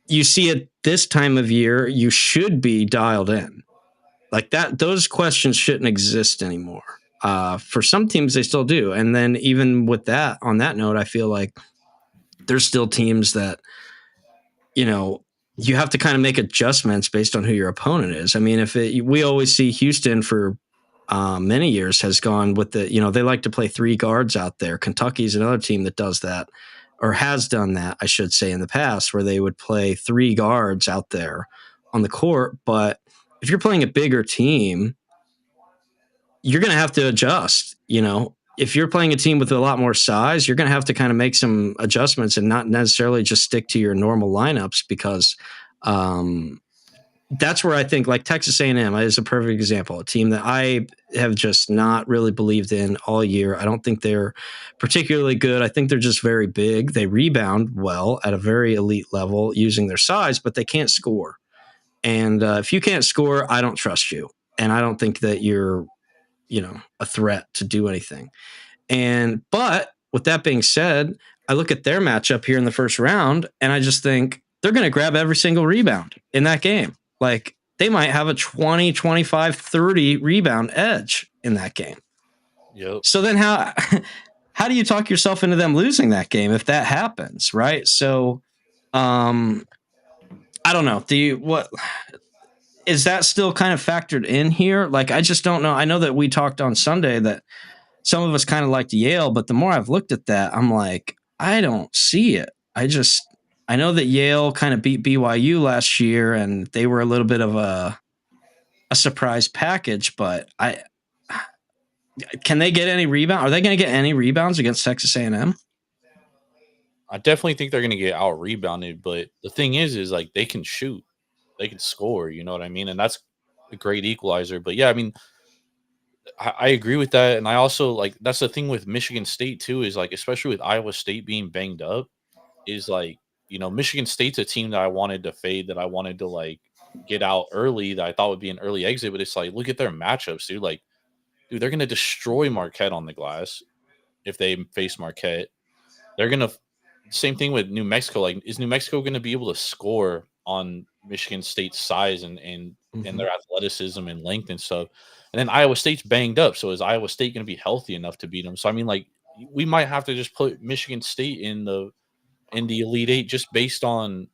you see at this time of year, you should be dialed in. Like that, those questions shouldn't exist anymore. For some teams, they still do. And then even with that, on that note, I feel like there's still teams that, you have to kind of make adjustments based on who your opponent is. I mean, we always see Houston for many years has gone with they like to play 3 guards out there. Kentucky's another team that does that, or has done that, I should say, in the past, where they would play 3 guards out there on the court. But if you're playing a bigger team, you're going to have to adjust. If you're playing a team with a lot more size, you're going to have to kind of make some adjustments and not necessarily just stick to your normal lineups, because that's where I think like Texas A&M is a perfect example, a team that I have just not really believed in all year. I don't think they're particularly good. I think they're just very big. They rebound well at a very elite level using their size, but they can't score. And if you can't score, I don't trust you. And I don't think that you're, a threat to do anything. But with that being said, I look at their matchup here in the first round, and I just think they're going to grab every single rebound in that game. Like they might have a 20, 25, 30 rebound edge in that game. Yep. So then how do you talk yourself into them losing that game if that happens, right? So I don't know. What is that still kind of factored in here? Like, I just don't know. I know that we talked on Sunday that some of us kind of liked Yale, but the more I've looked at that, I'm like, I don't see it. I know that Yale kind of beat BYU last year, and they were a little bit of a surprise package, but can they get any rebound? Are they going to get any rebounds against Texas A&M? I definitely think they're going to get out rebounded, but the thing is like they can shoot, they can score, you know what I mean? And that's a great equalizer. But yeah, I mean, I agree with that, and I also like that's the thing with Michigan State too. Is like especially with Iowa State being banged up, is like Michigan State's a team that I wanted to fade, that I wanted to like get out early, that I thought would be an early exit. But it's like look at their matchups, dude. Like, dude, they're gonna destroy Marquette on the glass if they face Marquette. They're gonna same thing with New Mexico. Like, is New Mexico gonna be able to score on Michigan State's size and their athleticism and length and stuff? And then Iowa State's banged up, so is Iowa State gonna be healthy enough to beat them? So I mean, like, we might have to just put Michigan State in the Elite Eight just based on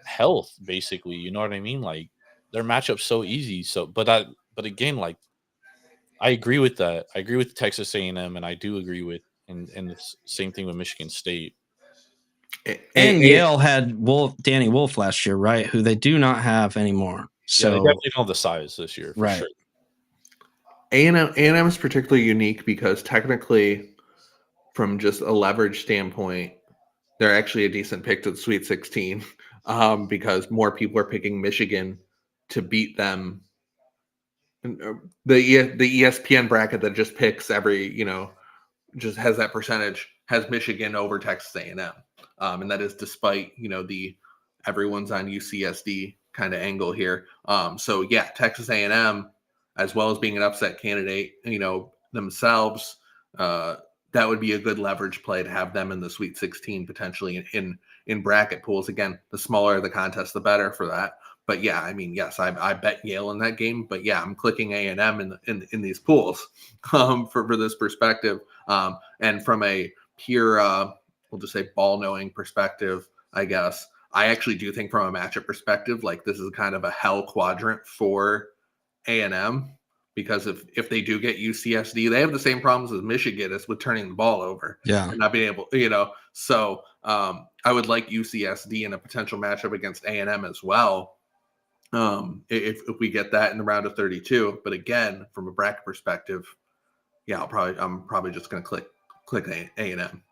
health, basically. You know what I mean? Like their matchup's so easy. So, but again, like I agree with that. I agree with Texas A&M, and I do agree with and the same thing with Michigan State. And Yale had Danny Wolf last year, right? Who they do not have anymore. So yeah, they definitely don't have the size this year, for right. sure. A&M is particularly unique because technically, from just a leverage standpoint, they're actually a decent pick to the Sweet 16 because more people are picking Michigan to beat them. The ESPN bracket that just picks every, just has that percentage, has Michigan over Texas A&M. And that is despite, the everyone's on UCSD kind of angle here. So yeah, Texas A&M, as well as being an upset candidate, themselves, that would be a good leverage play to have them in the Sweet 16 potentially in bracket pools. Again, the smaller the contest, the better for that. But yeah, I mean, yes, I bet Yale in that game. But yeah, I'm clicking A&M in these pools for this perspective. And from a pure, we'll just say ball knowing perspective, I guess, I actually do think from a matchup perspective, like this is kind of a hell quadrant for A&M. Because if they do get UCSD, they have the same problems as Michigan as with turning the ball over. Yeah. And not being able, So I would like UCSD in a potential matchup against A&M as well. If we get that in the round of 32. But again, from a bracket perspective, yeah, I'm probably just going to click A&M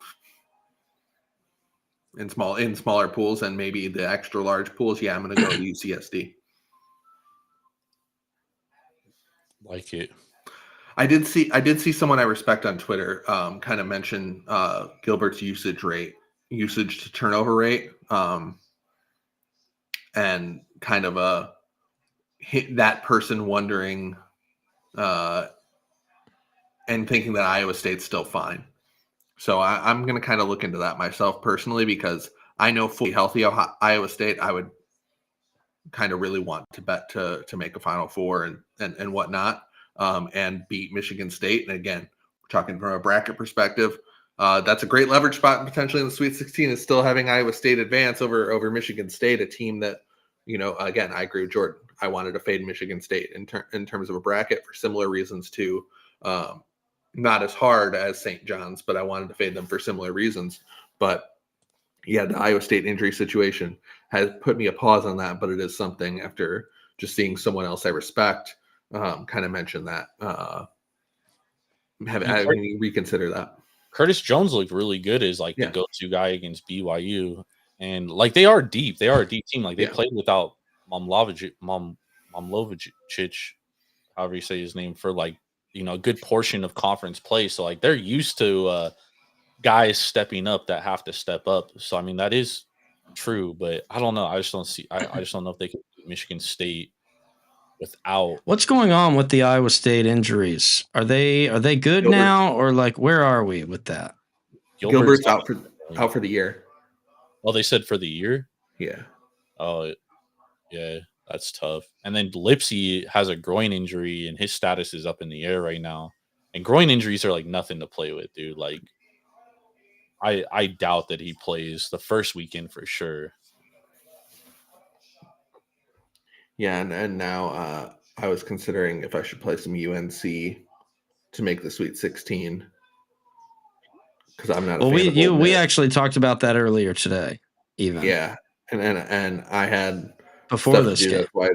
in smaller pools, and maybe the extra large pools. Yeah, I'm going to go UCSD. Like it. I did see someone I respect on Twitter kind of mention Gilbert's usage to turnover rate, and kind of hit that person wondering and thinking that Iowa State's still fine. So I'm going to kind of look into that myself personally, because I know fully healthy Iowa State, I would kind of really want to bet to make a Final Four and whatnot, and beat Michigan State. And again, we're talking from a bracket perspective. That's a great leverage spot potentially in the Sweet 16 is still having Iowa State advance over Michigan State, a team that, again, I agree with Jordan. I wanted to fade Michigan State in terms of a bracket for similar reasons too. Not as hard as St. John's, but I wanted to fade them for similar reasons. But yeah, the Iowa State injury situation has put me a pause on that, but it is something after just seeing someone else I respect kind of mention that. Having reconsider that. Curtis Jones looked really good as like the go-to guy against BYU. And like they are deep. They are a deep team. Like they played without Momlovic, however you say his name, for like, a good portion of conference play. So like they're used to guys stepping up that have to step up. So I mean that is true, but I don't know. I just don't know if they can beat Michigan State without. What's going on with the Iowa State injuries? Are they good now, or like where are we with that? Gilbert's out for the year. Oh, they said for the year? Yeah. Oh, yeah, that's tough. And then Lipsy has a groin injury, and his status is up in the air right now. And groin injuries are like nothing to play with, dude. Like, I doubt that he plays the first weekend for sure. Yeah, and now I was considering if I should play some UNC to make the Sweet 16 because I'm not. Well, we actually talked about that earlier today, even. Yeah, and I had before this game. That's why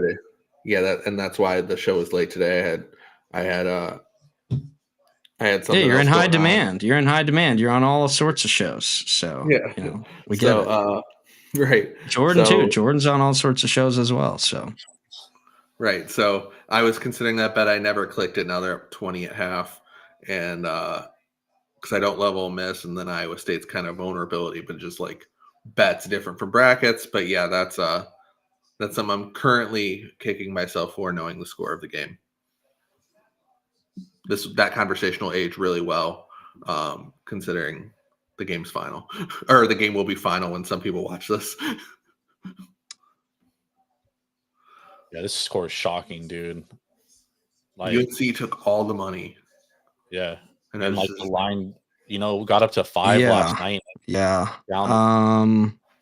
that's why the show was late today. I had something. Yeah, you're in high demand. You're in high demand. You're on all sorts of shows. So yeah, we get it. Right. Jordan too. Jordan's on all sorts of shows as well. So. Right. So I was considering that bet. I never clicked it. Now they're up 20 at half. And because I don't love Ole Miss, and then Iowa State's kind of vulnerability, but just like bets different from brackets. But yeah, that's something I'm currently kicking myself for, knowing the score of the game. That conversation will age really well, considering the game's final, or the game will be final when some people watch this. Yeah, this score is shocking, dude. Like, UNC took all the money. Yeah, and like the line, got up to 5 last night. Yeah.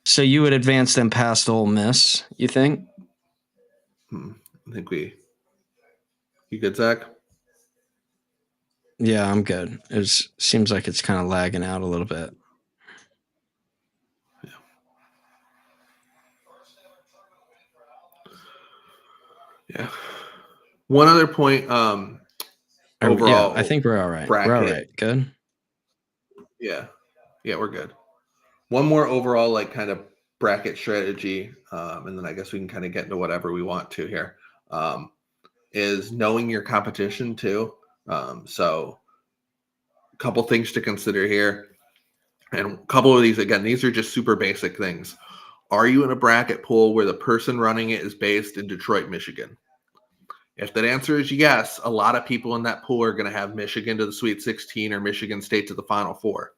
So you would advance them past Ole Miss, you think? I think you good, Zach? Yeah, I'm good. It seems like it's kind of lagging out a little bit. Yeah. One other point. Overall, I think we're all right. Bracket. We're all right. Good. Yeah, we're good. One more overall, like, kind of bracket strategy, and then I guess we can kind of get into whatever we want to here. Is knowing your competition too. So a couple things to consider here. And a couple of these, again, these are just super basic things. Are you in a bracket pool where the person running it is based in Detroit, Michigan? If that answer is yes, a lot of people in that pool are going to have Michigan to the Sweet 16 or Michigan State to the Final Four.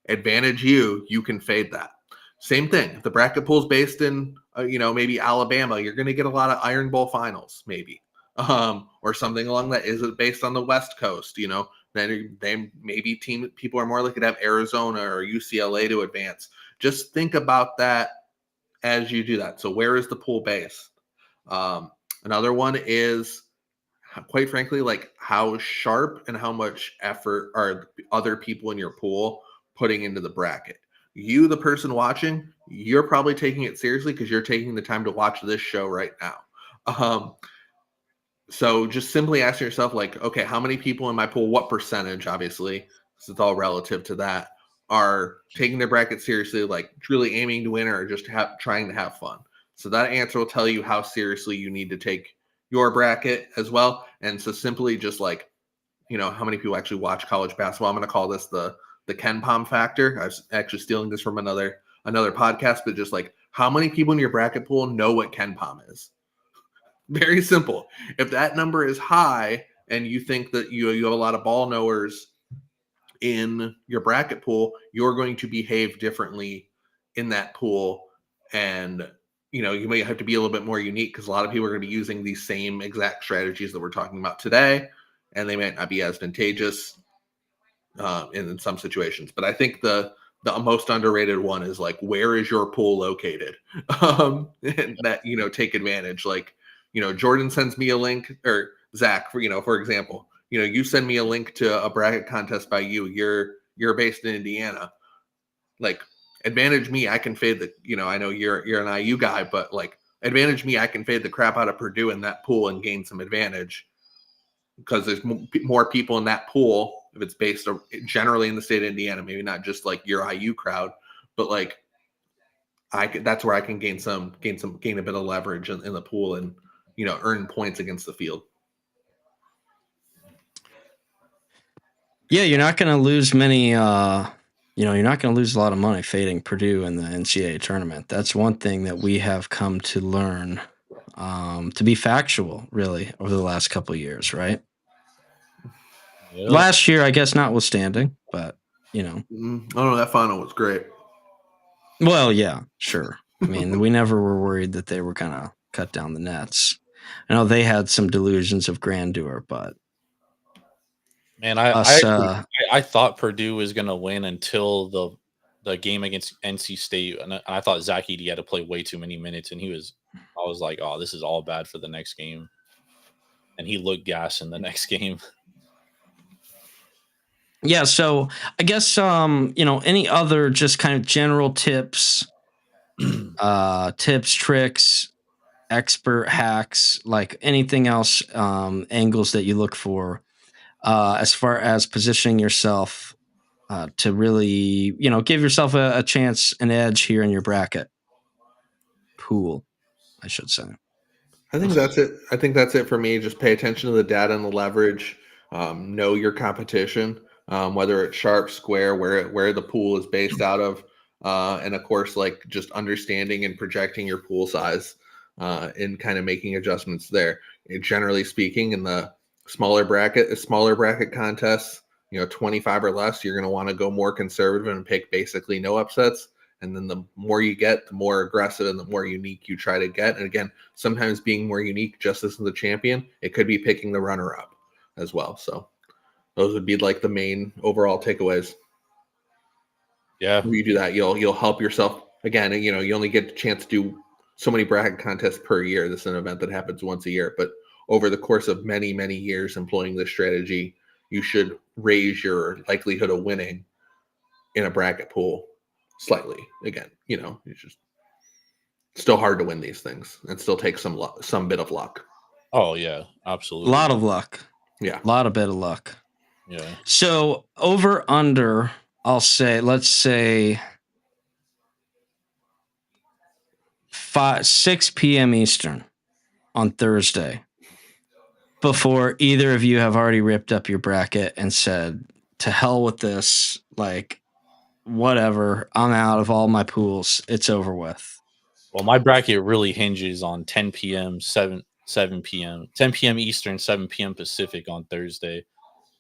Advantage you can fade that. Same thing. If the bracket pool is based in, maybe Alabama, you're going to get a lot of Iron Bowl finals, maybe. Or something along that. Is it based on the West Coast? Then maybe people are more likely to have Arizona or UCLA to advance. Just think about that as you do that. So where is the pool based? Another one is, quite frankly, like, how sharp and how much effort are other people in your pool putting into the bracket. You, the person watching, you're probably taking it seriously because you're taking the time to watch this show right now. So just simply ask yourself, like, okay, how many people in my pool, what percentage, obviously, because it's all relative to that, are taking their bracket seriously, like truly aiming to win, or just trying to have fun? So that answer will tell you how seriously you need to take your bracket as well. And so simply just like, how many people actually watch college basketball? I'm going to call this the KenPom factor. I was actually stealing this from another podcast, but just like, how many people in your bracket pool know what KenPom is? Very simple. If that number is high and you think that you have a lot of ball knowers in your bracket pool, you're going to behave differently in that pool. And, you may have to be a little bit more unique because a lot of people are going to be using these same exact strategies that we're talking about today, and they might not be as advantageous in some situations. But I think the most underrated one is, like, where is your pool located? And that, take advantage. Like, Jordan sends me a link, or Zach, for example, you send me a link to a bracket contest by you. You're based in Indiana. Like, advantage me, I can fade the, I know you're an IU guy, but like, advantage me, I can fade the crap out of Purdue in that pool and gain some advantage because there's more people in that pool. If it's based generally in the state of Indiana, maybe not just like your IU crowd, but like, that's where I can gain a bit of leverage in the pool and, earn points against the field. Yeah, you're not going to lose many. You're not going to lose a lot of money fading Purdue in the NCAA tournament. That's one thing that we have come to learn, to be factual, really, over the last couple of years, right? Yep. Last year, I guess, notwithstanding, but Oh, that final was great. Well, yeah, sure. I mean, we never were worried that they were going to cut down the nets. I know they had some delusions of grandeur, but man, I thought Purdue was going to win until the game against NC State, and I thought Zach Edey had to play way too many minutes, and I was like, oh, this is all bad for the next game, and he looked gas in the next game. Yeah, so I guess any other just kind of general tips, tricks, expert hacks, like anything else, angles that you look for as far as positioning yourself to really, give yourself a chance, an edge here in your bracket pool, I should say. I think that's it. I think that's it for me. Just pay attention to the data and the leverage. Know your competition, whether it's sharp, square, where the pool is based out of, and of course, like just understanding and projecting your pool size, and kind of making adjustments there. Generally speaking, in the smaller bracket contests, 25 or less, you're going to want to go more conservative and pick basically no upsets. And then the more you get, the more aggressive and the more unique you try to get. And again, sometimes being more unique just as the champion, it could be picking the runner-up as well. So those would be like the main overall takeaways. Yeah. When you do that, you'll help yourself. Again, you only get a chance to do so many bracket contests per year. This is an event that happens once a year. But over the course of many, many years employing this strategy, you should raise your likelihood of winning in a bracket pool slightly. Again, it's just still hard to win these things and still take some bit of luck. Oh yeah, absolutely. A lot of luck. Yeah. A lot of bit of luck. Yeah. So over under, let's say 6 p.m. Eastern on Thursday, before either of you have already ripped up your bracket and said, to hell with this, like, whatever, I'm out of all my pools, it's over with. Well, my bracket really hinges on 10 p.m., 7 p.m., 10 p.m. Eastern, 7 p.m. Pacific on Thursday.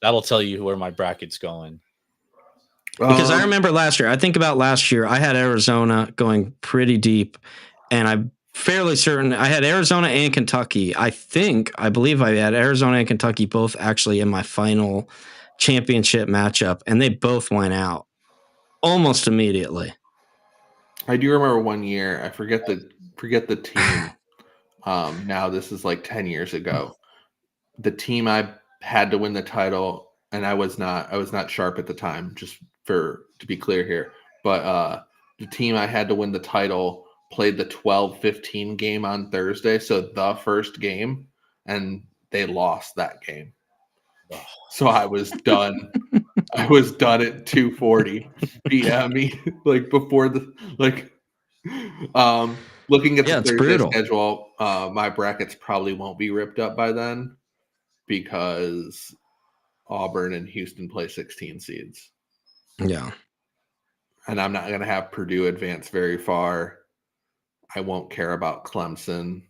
That'll tell you where my bracket's going. Because I remember last year, I think about last year, I had Arizona going pretty deep, and I'm fairly certain I had Arizona and Kentucky. I believe I had Arizona and Kentucky both actually in my final championship matchup, and they both went out almost immediately. I do remember one year, I forget the team. Now this is like 10 years ago. The team I had to win the title, and I was not sharp at the time, just to be clear here. But the team I had to win the title played the 12-15 game on Thursday, so the first game, and they lost that game. So I was done. I was done at 2:40 p.m. like before looking at the Thursday brutal schedule, my brackets probably won't be ripped up by then because Auburn and Houston play 16 seeds. Yeah. And I'm not going to have Purdue advance very far. I won't care about Clemson.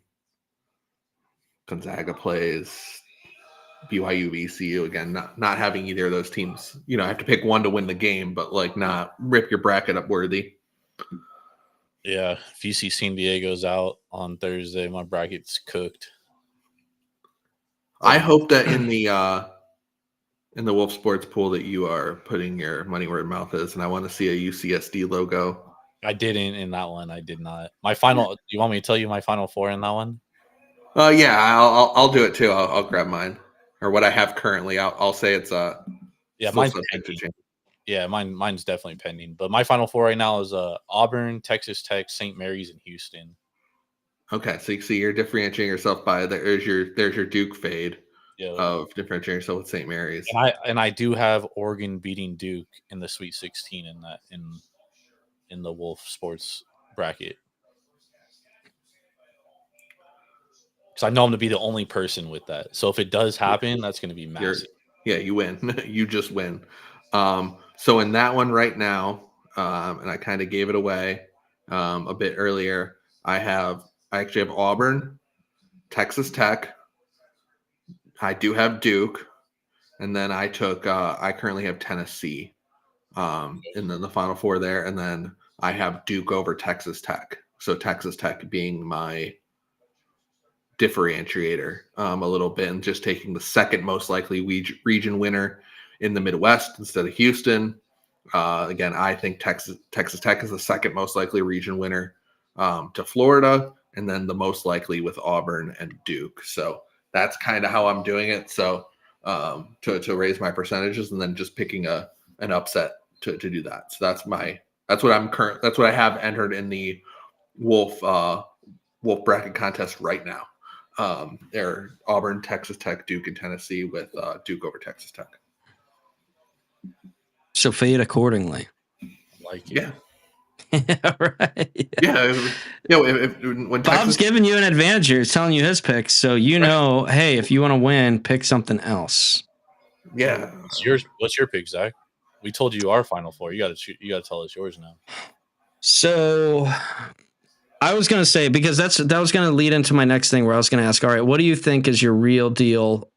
Gonzaga plays BYU, VCU. Again, not having either of those teams. I have to pick one to win the game, but like not rip your bracket up worthy. Yeah, if you see San Diego's out on Thursday, my bracket's cooked. I hope that in the Wolf Sports pool that you are putting your money where your mouth is, and I want to see a UCSD logo. I didn't in that one. I did not. My final. You want me to tell you my final four in that one? Yeah, I'll do it too. I'll grab mine or what I have currently. I'll say it's mine's pending. Yeah, mine's definitely pending. But my final four right now is Auburn, Texas Tech, St. Mary's, and Houston. Okay, so you see you're differentiating yourself by there's your Duke fade of differentiating yourself with St. Mary's. And I do have Oregon beating Duke in the Sweet 16 in the Wolf Sports bracket. Because I know I'm going to be the only person with that. So if it does happen, that's going to be massive. You win. You just win. So in that one right now, and I kind of gave it away a bit earlier, I actually have Auburn, Texas Tech. I do have Duke. And then I currently have Tennessee and then the Final Four there. And then I have Duke over Texas Tech. So Texas Tech being my differentiator a little bit and just taking the second most likely region winner in the Midwest instead of Houston. Again, I think Texas Tech is the second most likely region winner to Florida, and then the most likely with Auburn and Duke. So that's kind of how I'm doing it. So to raise my percentages and then just picking an upset to do that. So that's what I have entered in the Wolf bracket contest right now. They're Auburn, Texas Tech, Duke, and Tennessee with Duke over Texas Tech. So fade accordingly. Like it. Yeah. Right. Yeah, when Bob's Texas, giving you an advantage here. He's telling you his picks, so you know, hey, if you want to win, pick something else. yeah, What's your pick, Zach? We told you our Final Four. You got to tell us yours now. So I was going to say, because that was going to lead into my next thing where I was going to ask, all right, what do you think is your real deal,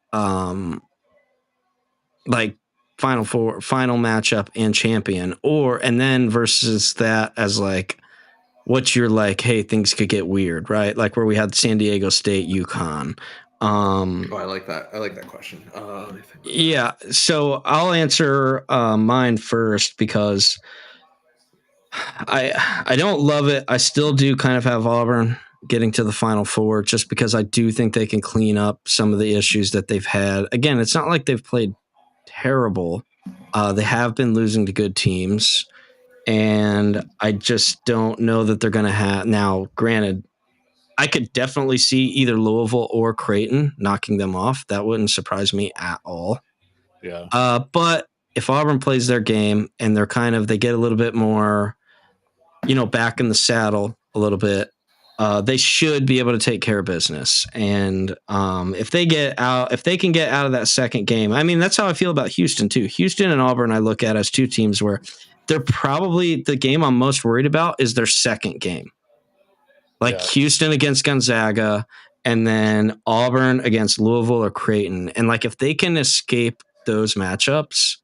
like final matchup and champion, and then versus that as like, what's your like, hey, things could get weird, right? Like where we had San Diego State, UConn. I like that. I like that question. Yeah. So I'll answer mine first because I don't love it. I still do kind of have Auburn getting to the Final Four just because I do think they can clean up some of the issues that they've had. Again, it's not like they've played terrible. They have been losing to good teams, and I just don't know that they're going to have. Now, granted, I could definitely see either Louisville or Creighton knocking them off. That wouldn't surprise me at all. Yeah. But if Auburn plays their game and they get a little bit more, back in the saddle a little bit, they should be able to take care of business. And if they can get out of that second game, I mean, that's how I feel about Houston too. Houston and Auburn, I look at as two teams where they're probably the game I'm most worried about is their second game. Like Houston against Gonzaga and then Auburn against Louisville or Creighton. And like, if they can escape those matchups,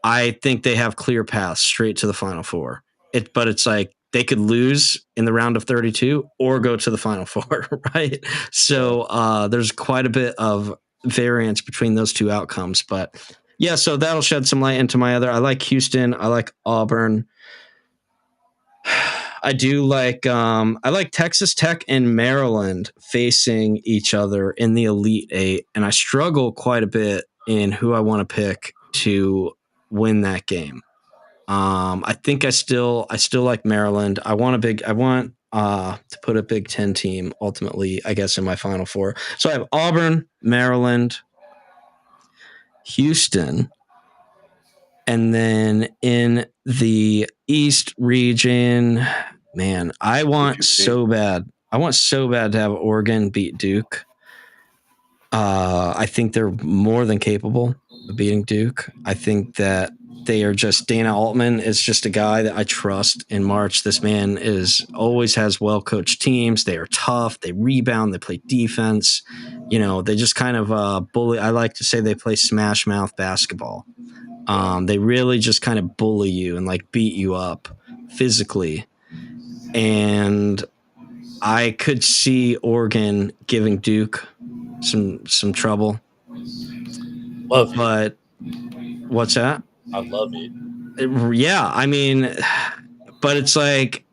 I think they have clear paths straight to the Final Four. But it's like they could lose in the round of 32 or go to the Final Four, right? So there's quite a bit of variance between those two outcomes. But yeah, so that'll shed some light into my other. I like Houston. I like Auburn. I do like I like Texas Tech and Maryland facing each other in the Elite Eight, and I struggle quite a bit in who I want to pick to win that game. I think I still like Maryland. I want to put a Big Ten team ultimately, I guess, in my Final Four. So I have Auburn, Maryland, Houston, and then in the East region, man, I want so bad to have Oregon beat Duke. I think they're more than capable of beating Duke. I think that they are just, Dana Altman is just a guy that I trust in March. This man always has well-coached teams. They are tough. They rebound. They play defense. They just kind of bully. I like to say they play smash mouth basketball. They really just kind of bully you and like beat you up physically. And I could see Oregon giving Duke some trouble. But what's that? I love it. Yeah, I mean, but it's like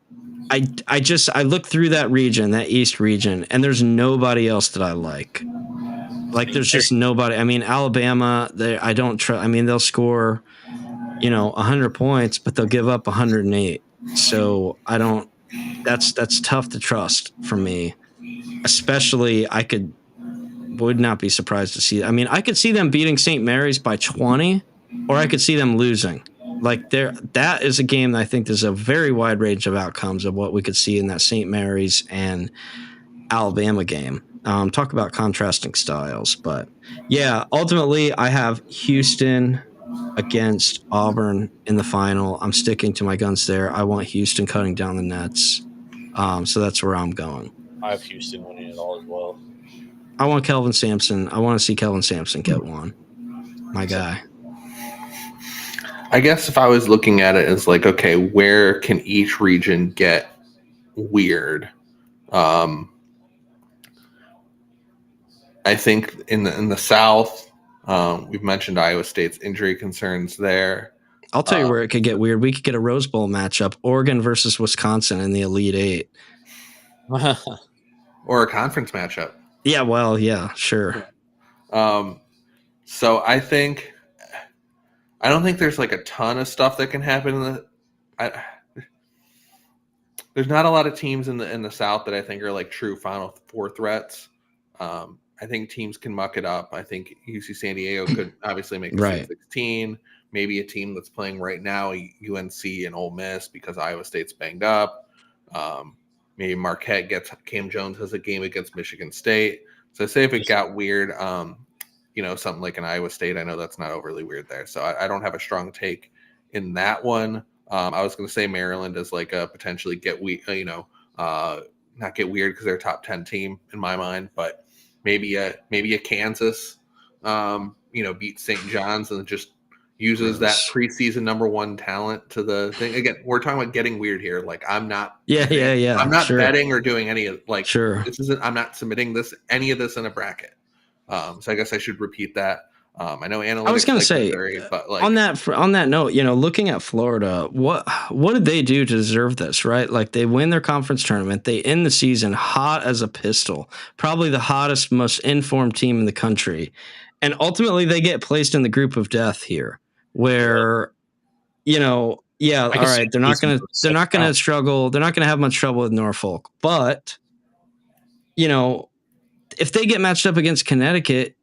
I look through that region, that East region, and there's nobody else that I like. Like there's just nobody. I mean, Alabama, I don't trust. I mean, they'll score, 100 points, but they'll give up 108. So I don't. That's tough to trust for me. Especially, would not be surprised to see. I mean, I could see them beating St. Mary's by 20, or I could see them losing. Like that is a game that I think there's a very wide range of outcomes of what we could see in that St. Mary's and Alabama game. Talk about contrasting styles, but yeah, ultimately I have Houston against Auburn in the final. I'm sticking to my guns there. I want Houston cutting down the nets. So that's where I'm going. I have Houston winning it all as well. I want Kelvin Sampson. I want to see Kelvin Sampson get one. My guy. I guess if I was looking at it as like, okay, where can each region get weird? I think in the South, we've mentioned Iowa State's injury concerns there. I'll tell you where it could get weird. We could get a Rose Bowl matchup, Oregon versus Wisconsin in the Elite Eight. Or a conference matchup. Yeah, well, yeah, sure. So I don't think there's like a ton of stuff that can happen there's not a lot of teams in the South that I think are like true Final Four threats. I think teams can muck it up. I think UC San Diego could obviously make the Sweet 16. maybe a team that's playing right now, UNC and Ole Miss, because Iowa State's banged up. Maybe Marquette gets Cam Jones has a game against Michigan State. So say if it got weird, something like an Iowa State, I know that's not overly weird there. So I don't have a strong take in that one. I was going to say Maryland is like a potentially not get weird because they're a top 10 team in my mind, but maybe a Kansas, beat St. John's and just uses that preseason number 1 talent to the thing. Again, we're talking about getting weird here. Like I'm not I'm not betting or doing any of this isn't I'm not submitting any of this in a bracket. So I guess I should repeat that. I know analytics. I was going to say, but on that note, looking at Florida, what did they do to deserve this? Right, like they win their conference tournament, they end the season hot as a pistol, probably the hottest, most informed team in the country, and ultimately they get placed in the group of death here, where, all right, they're not going to struggle, they're not going to have much trouble with Norfolk, but if they get matched up against Connecticut.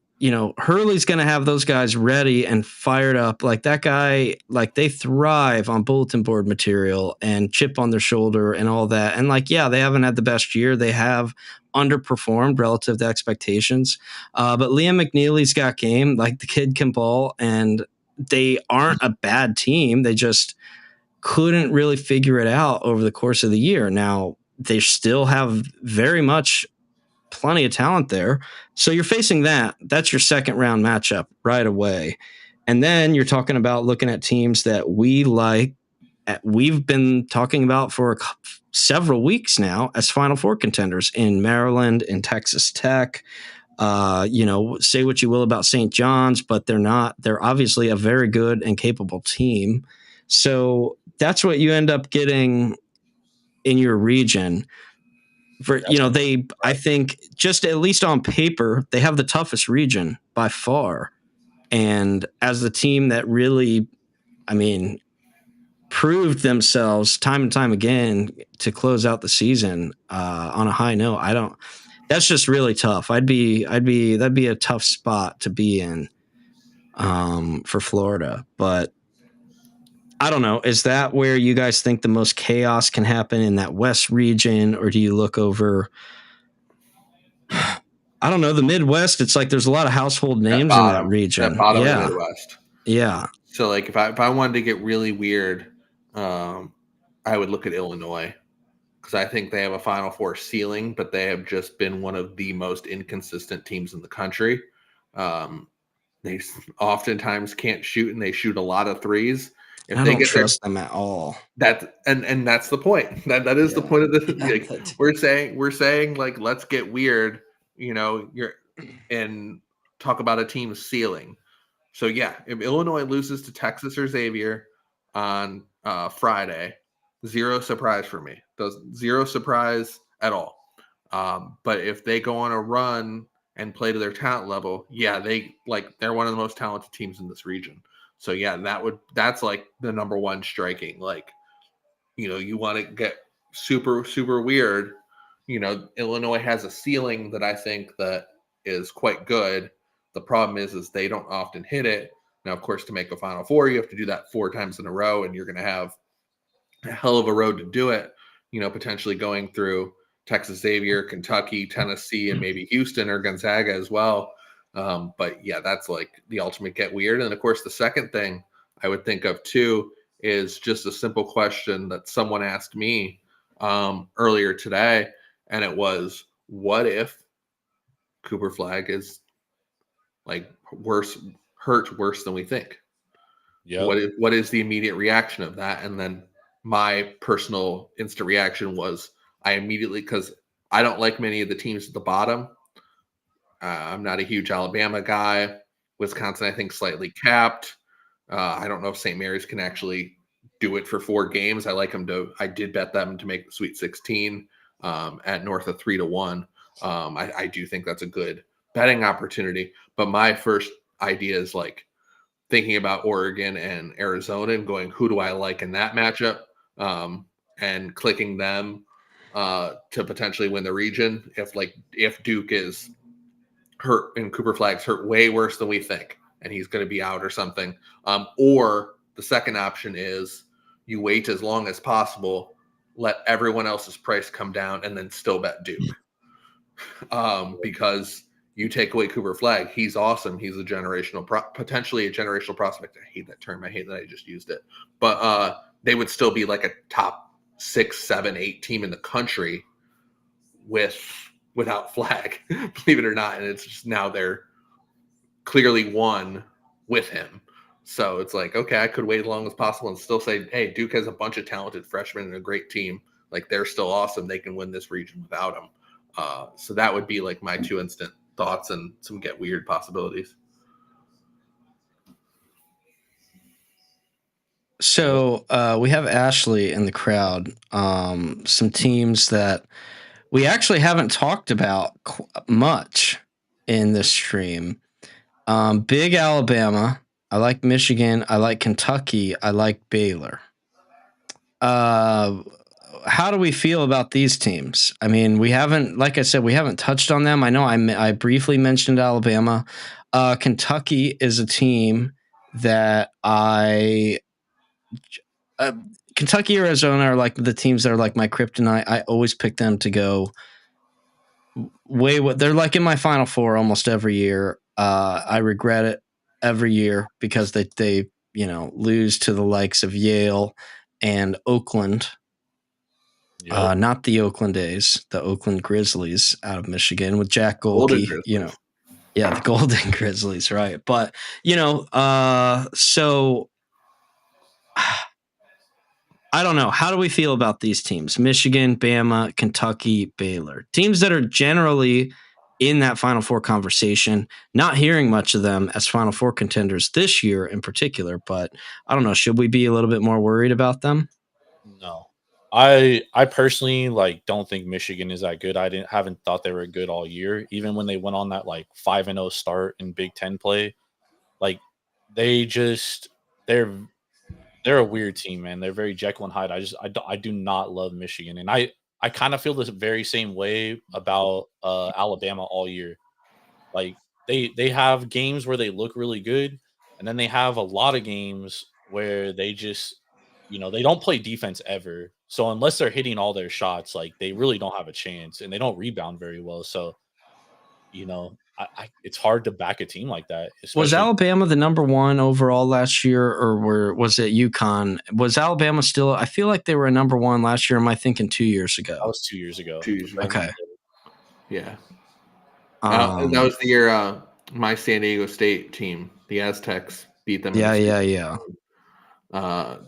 Hurley's going to have those guys ready and fired up. Like that guy, like they thrive on bulletin board material and chip on their shoulder and all that. And they haven't had the best year. They have underperformed relative to expectations. But Liam McNeely's got game. Like the kid can ball, and they aren't a bad team. They just couldn't really figure it out over the course of the year. Now they still have very much plenty of talent there. So you're facing that. That's your second round matchup right away. And then you're talking about looking at teams that we like. We've been talking about for several weeks now as Final Four contenders in Maryland and Texas Tech. Say what you will about St. John's, but they're not. They're obviously a very good and capable team. So that's what you end up getting in your region. I think just at least on paper, they have the toughest region by far. And as the team that really, proved themselves time and time again to close out the season on a high note, that's just really tough. That'd be a tough spot to be in for Florida. But I don't know. Is that where you guys think the most chaos can happen in that West region? Or do you look over, I don't know, the Midwest? It's like there's a lot of household names in that region. That bottom of the Midwest. Yeah. So if I wanted to get really weird, I would look at Illinois, because I think they have a Final Four ceiling, but they have just been one of the most inconsistent teams in the country. They oftentimes can't shoot, and they shoot a lot of threes. I don't trust them at all. That's the point. That is the point of this. We're saying like, let's get weird, and talk about a team's ceiling. So yeah, if Illinois loses to Texas or Xavier on Friday, zero surprise for me. Zero surprise at all. But if they go on a run and play to their talent level, they're one of the most talented teams in this region. So yeah, that's like the number one striking. Like, you want to get super, super weird. Illinois has a ceiling that I think that is quite good. The problem is they don't often hit it. Now, of course, to make a Final Four, you have to do that 4 times in a row, and you're going to have a hell of a road to do it. Potentially going through Texas Xavier, Kentucky, Tennessee, and maybe Houston or Gonzaga as well. But yeah, that's like the ultimate get weird. And of course, the second thing I would think of too is just a simple question that someone asked me earlier today. And it was, what if Cooper Flagg is like hurt worse than we think? Yeah. What is the immediate reaction of that? And then my personal instant reaction was because I don't like many of the teams at the bottom. I'm not a huge Alabama guy. Wisconsin, I think, slightly capped. I don't know if St. Mary's can actually do it for 4 games. I did bet them to make the Sweet 16 at north of 3-1. I do think that's a good betting opportunity. But my first idea is like thinking about Oregon and Arizona and going, who do I like in that matchup? And clicking them to potentially win the region if Duke is hurt and Cooper Flagg's hurt way worse than we think. and he's going to be out or something. Or the second option is you wait as long as possible, let everyone else's price come down, and then still bet Duke. Because you take away Cooper Flagg, he's awesome. He's a potentially a generational prospect. I hate that term. I hate that I just used it. But they would still be like a top 6, 7, 8 team in the country without Flagg, believe it or not. And it's just now they're clearly won with him. So it's like, okay, I could wait as long as possible and still say, hey, Duke has a bunch of talented freshmen and a great team. Like, they're still awesome. They can win this region without him. So that would be like my 2 instant thoughts and some get weird possibilities. So we have Ashley in the crowd. Some teams that we actually haven't talked about much in this stream. Big Alabama. I like Michigan. I like Kentucky. I like Baylor. How do we feel about these teams? I mean, we haven't, like I said, we haven't touched on them. I know I briefly mentioned Alabama. Kentucky is a team that Kentucky, Arizona are like the teams that are like my kryptonite. I always pick them to go they're like in my Final Four almost every year. I regret it every year because they lose to the likes of Yale and Oakland. Yep. Not the Oakland A's, the Oakland Grizzlies out of Michigan with Jack Golke. The Golden Grizzlies, right? But so I don't know. How do we feel about these teams? Michigan, Bama, Kentucky, Baylor. Teams that are generally in that Final Four conversation. Not hearing much of them as Final Four contenders this year in particular, but I don't know. Should we be a little bit more worried about them? No. I personally don't think Michigan is that good. Haven't thought they were good all year. Even when they went on that 5-0 start in Big Ten play, they're a weird team, man. They're very Jekyll and Hyde. I do not love Michigan, and I kind of feel the very same way about Alabama all year. They have games where they look really good, and then they have a lot of games where they just they don't play defense ever. So unless they're hitting all their shots, they really don't have a chance, and they don't rebound very well. So it's hard to back a team like that. Was Alabama the number 1 overall last year, or was it UConn? Was Alabama still? I feel like they were a number 1 last year. Am I thinking 2 years ago? That was 2 years ago. Okay. Yeah. That was the year my San Diego State team, the Aztecs, beat them. Yeah.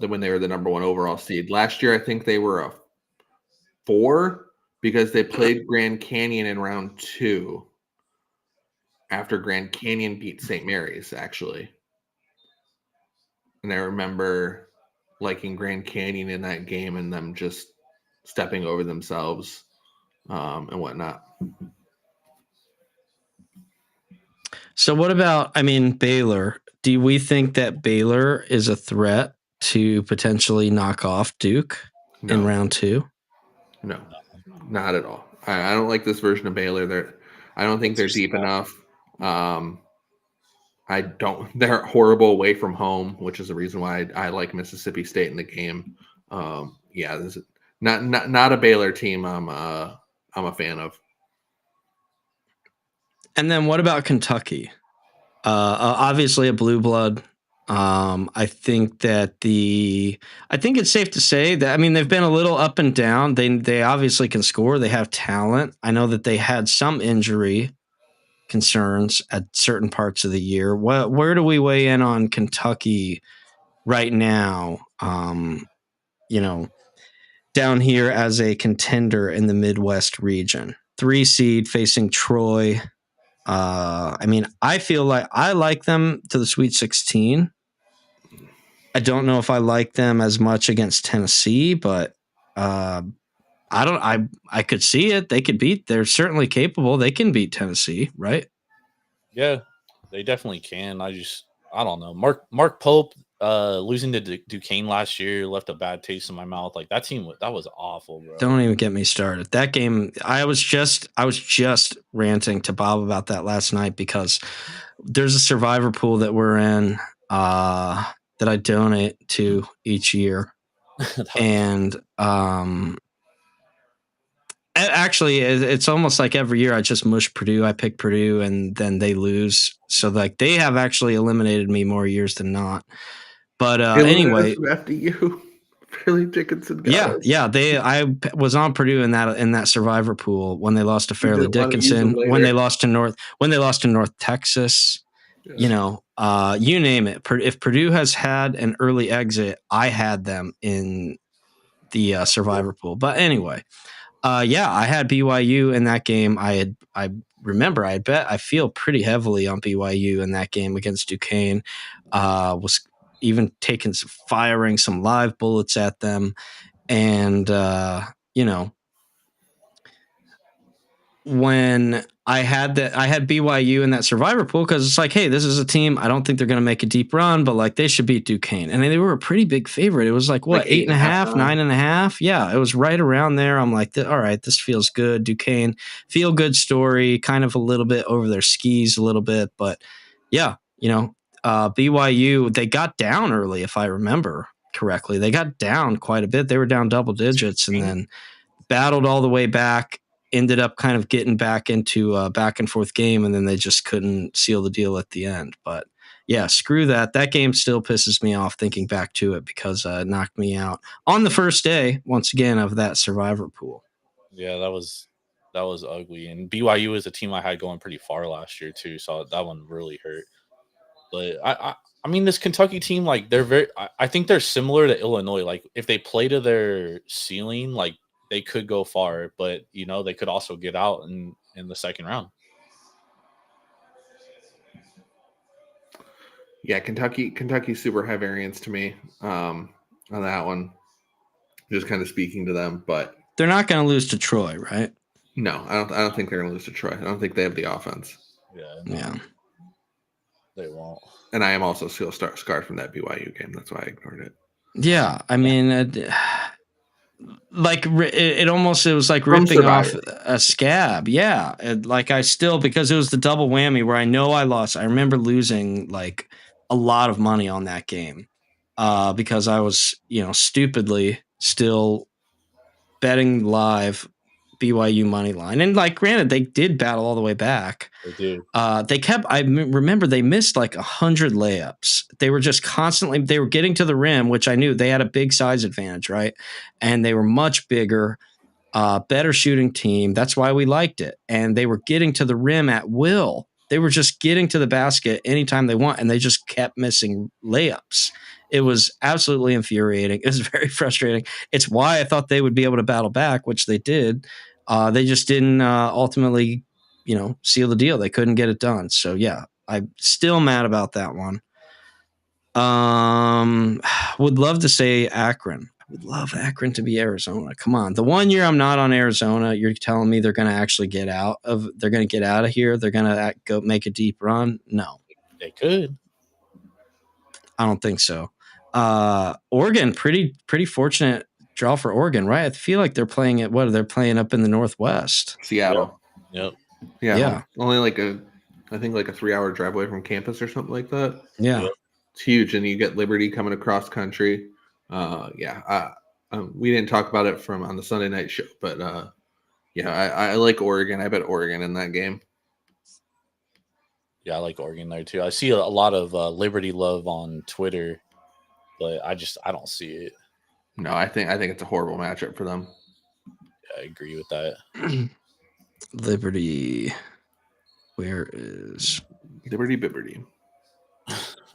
When they were the number 1 overall seed. Last year, I think they were a 4 because they played Grand Canyon in round 2 after Grand Canyon beat St. Mary's, actually. And I remember liking Grand Canyon in that game and them just stepping over themselves and whatnot. So what about, Baylor? Do we think that Baylor is a threat to potentially knock off Duke in round 2? No, not at all. I don't like this version of Baylor. I don't think they're deep enough. They're horrible away from home, which is the reason why I like Mississippi State in the game. This is not a Baylor team I'm a fan of. And then what about Kentucky? Obviously a blue blood. I think it's safe to say that, they've been a little up and down. They obviously can score. They have talent. I know that they had some injury concerns at certain parts of the year. Where do we weigh in on Kentucky right now? Down here as a contender in the Midwest region, 3 seed facing Troy. I feel like I like them to the Sweet 16. I don't know if I like them as much against Tennessee, but I could see it. They're certainly capable. They can beat Tennessee, right? Yeah, they definitely can. I don't know. Mark Pope, losing to Duquesne last year left a bad taste in my mouth. Like that team, that was awful, bro. Don't even get me started. That game, I was just ranting to Bob about that last night because there's a survivor pool that we're in that I donate to each year, and actually, it's almost like every year I just mush Purdue. I pick Purdue, and then they lose. So like they have actually eliminated me more years than not. But anyway, after you, Fairleigh Dickinson. Yeah. I was on Purdue in that survivor pool when they lost to Fairleigh Dickinson, when they lost to North Texas. Yes. You know, you name it. If Purdue has had an early exit, I had them in the survivor pool. But anyway. I had BYU in that game. I remember I feel pretty heavily on BYU in that game against Duquesne. Was even firing some live bullets at them. And, when I had BYU in that survivor pool, because it's like, hey, this is a team. I don't think they're going to make a deep run, but like they should beat Duquesne. And they were a pretty big favorite. It was like, what, 8.5, 9.5? Yeah, it was right around there. I'm like, all right, this feels good. Duquesne, feel good story, kind of a little bit over their skis a little bit. But yeah, BYU, they got down early, if I remember correctly. They got down quite a bit. They were down double digits and then battled all the way back. Ended up kind of getting back into a back and forth game, and then they just couldn't seal the deal at the end. But yeah, screw that. That game still pisses me off thinking back to it because it knocked me out on the first day, once again, of that survivor pool. Yeah, that was ugly. And BYU is a team I had going pretty far last year too, so that one really hurt. But I mean, this Kentucky team, like I think they're similar to Illinois. Like if they play to their ceiling, like they could go far, but they could also get out in the second round. Yeah, Kentucky's super high variance to me on that one. Just kind of speaking to them, but they're not going to lose to Troy, right? No, I don't think they're going to lose to Troy. I don't think they have the offense. Yeah, they won't. And I am also still scarred from that BYU game. That's why I ignored it. Yeah, I mean. Like it was like ripping off a scab. Yeah. Because it was the double whammy where I know I lost. I remember losing like a lot of money on that game because I was, stupidly still betting live BYU money line. And like, granted, they did battle all the way back. They did. I remember they missed like 100 layups. They were just constantly, they were getting to the rim, which I knew they had a big size advantage, right? And they were much bigger, better shooting team. That's why we liked it. And they were getting to the rim at will. They were just getting to the basket anytime they want, and they just kept missing layups. It was absolutely infuriating. It was very frustrating. It's why I thought they would be able to battle back, which they did. They just didn't ultimately, seal the deal. They couldn't get it done. So yeah, I'm still mad about that one. Would love to say Akron. I would love Akron to be Arizona. Come on. The one year I'm not on Arizona, you're telling me they're going to actually get out of here. They're going to go make a deep run. No, they could. I don't think so. Oregon, pretty fortunate draw for Oregon, right? I feel like they're playing at they're playing up in the Northwest. Seattle. Yep. Yeah. Only I think like a 3-hour drive away from campus or something like that. Yeah. Yep. It's huge. And you get Liberty coming across country. We didn't talk about it on the Sunday night show, but I like Oregon. I bet Oregon in that game. Yeah, I like Oregon there too. I see a lot of Liberty love on Twitter, but I don't see it. No, I think it's a horrible matchup for them. Yeah, I agree with that. Liberty. Where is Liberty Bibberty?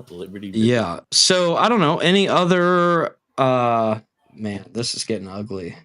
Liberty. Yeah. So I don't know. Any other man, this is getting ugly.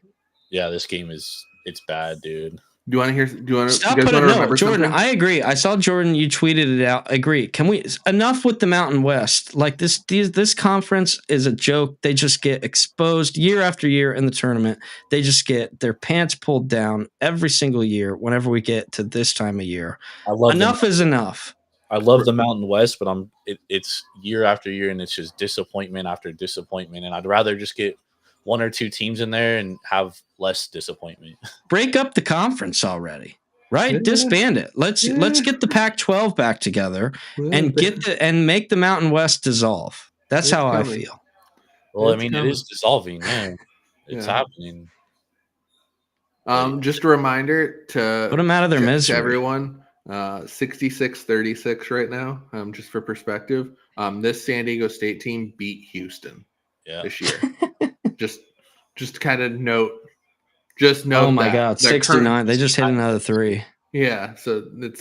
Yeah, this game it's bad, dude. Do you want to hear? Do you want to? Stop putting no, Jordan. Something? I agree. I saw Jordan. You tweeted it out. Agree. Can we enough with the Mountain West? Like this conference is a joke. They just get exposed year after year in the tournament. They just get their pants pulled down every single year. Whenever we get to this time of year, enough is enough. I love the Mountain West, but it's year after year, and it's just disappointment after disappointment. And I'd rather just get one or two teams in there and have less disappointment. Break up the conference already, right? Yeah. Disband it. Let's get the Pac-12 back together and make the Mountain West dissolve. That's how I feel. Well, I mean, it is dissolving. Yeah, it's happening. Just a reminder to put them out of their misery. To everyone, 66-36 right now. Just for perspective, this San Diego State team beat Houston this year. just to kind of note. Just note. Oh my God, 69! They just hit another 3. Yeah, so it's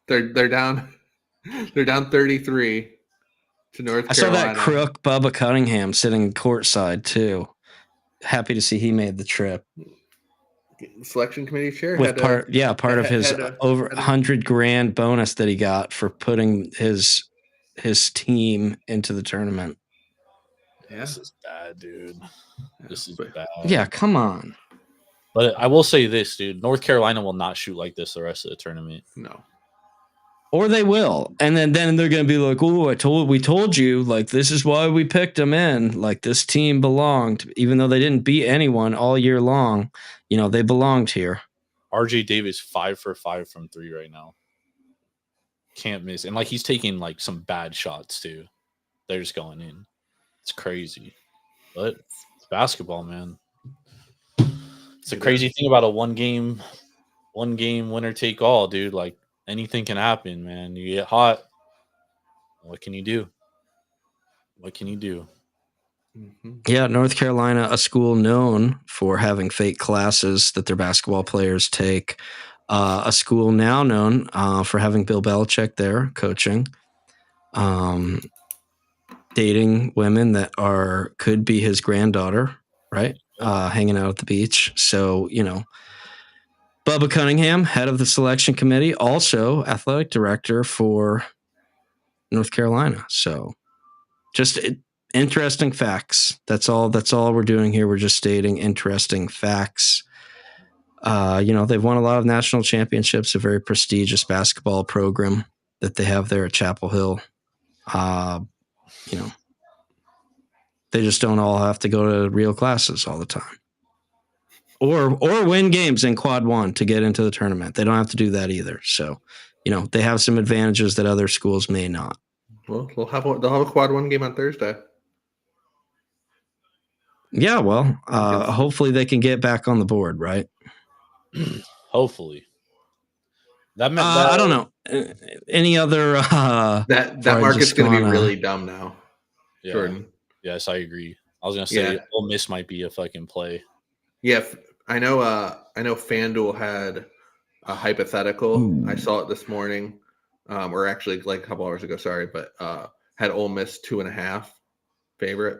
they're down. They're down 33 to North Carolina. I saw that crook Bubba Cunningham sitting courtside too. Happy to see he made the trip. Selection committee chair with part of his over $100,000 bonus that he got for putting his team into the tournament. Yeah. This is bad, dude. This is bad. Yeah, come on. But I will say this, dude. North Carolina will not shoot like this the rest of the tournament. No. Or they will. And then they're going to be like, oh, we told you, like, this is why we picked them in. Like, this team belonged, even though they didn't beat anyone all year long. You know, they belonged here. RJ Davis 5 for 5 from 3 right now. Can't miss. And, like, he's taking, like, some bad shots, too. They're just going in. It's crazy. But it's basketball, man. It's a crazy thing about a one game winner take all, dude. Like, anything can happen, man. You get hot. What can you do? Mm-hmm. Yeah, North Carolina, a school known for having fake classes that their basketball players take. A school now known for having Bill Belichick there coaching. Dating women that could be his granddaughter, right? Hanging out at the beach. So, you know, Bubba Cunningham, head of the selection committee, also athletic director for North Carolina. So just interesting facts. That's all we're doing here. We're just stating interesting facts. You know, they've won a lot of national championships, a very prestigious basketball program that they have there at Chapel Hill. You know, they just don't all have to go to real classes all the time. Or win games in quad 1 to get into the tournament. They don't have to do that either. So, you know, they have some advantages that other schools may not. Well, they'll have a quad 1 game on Thursday. Yeah, well, hopefully they can get back on the board, right? Hopefully. That meant I don't know. Any other that market's going to be really dumb now. Yeah. Jordan. Yes, I agree. I was going to say Ole Miss might be a fucking play. Yeah, I know FanDuel had a hypothetical. Ooh. I saw it this morning. Or actually like a couple hours ago, sorry, but had Ole Miss 2.5 favorite.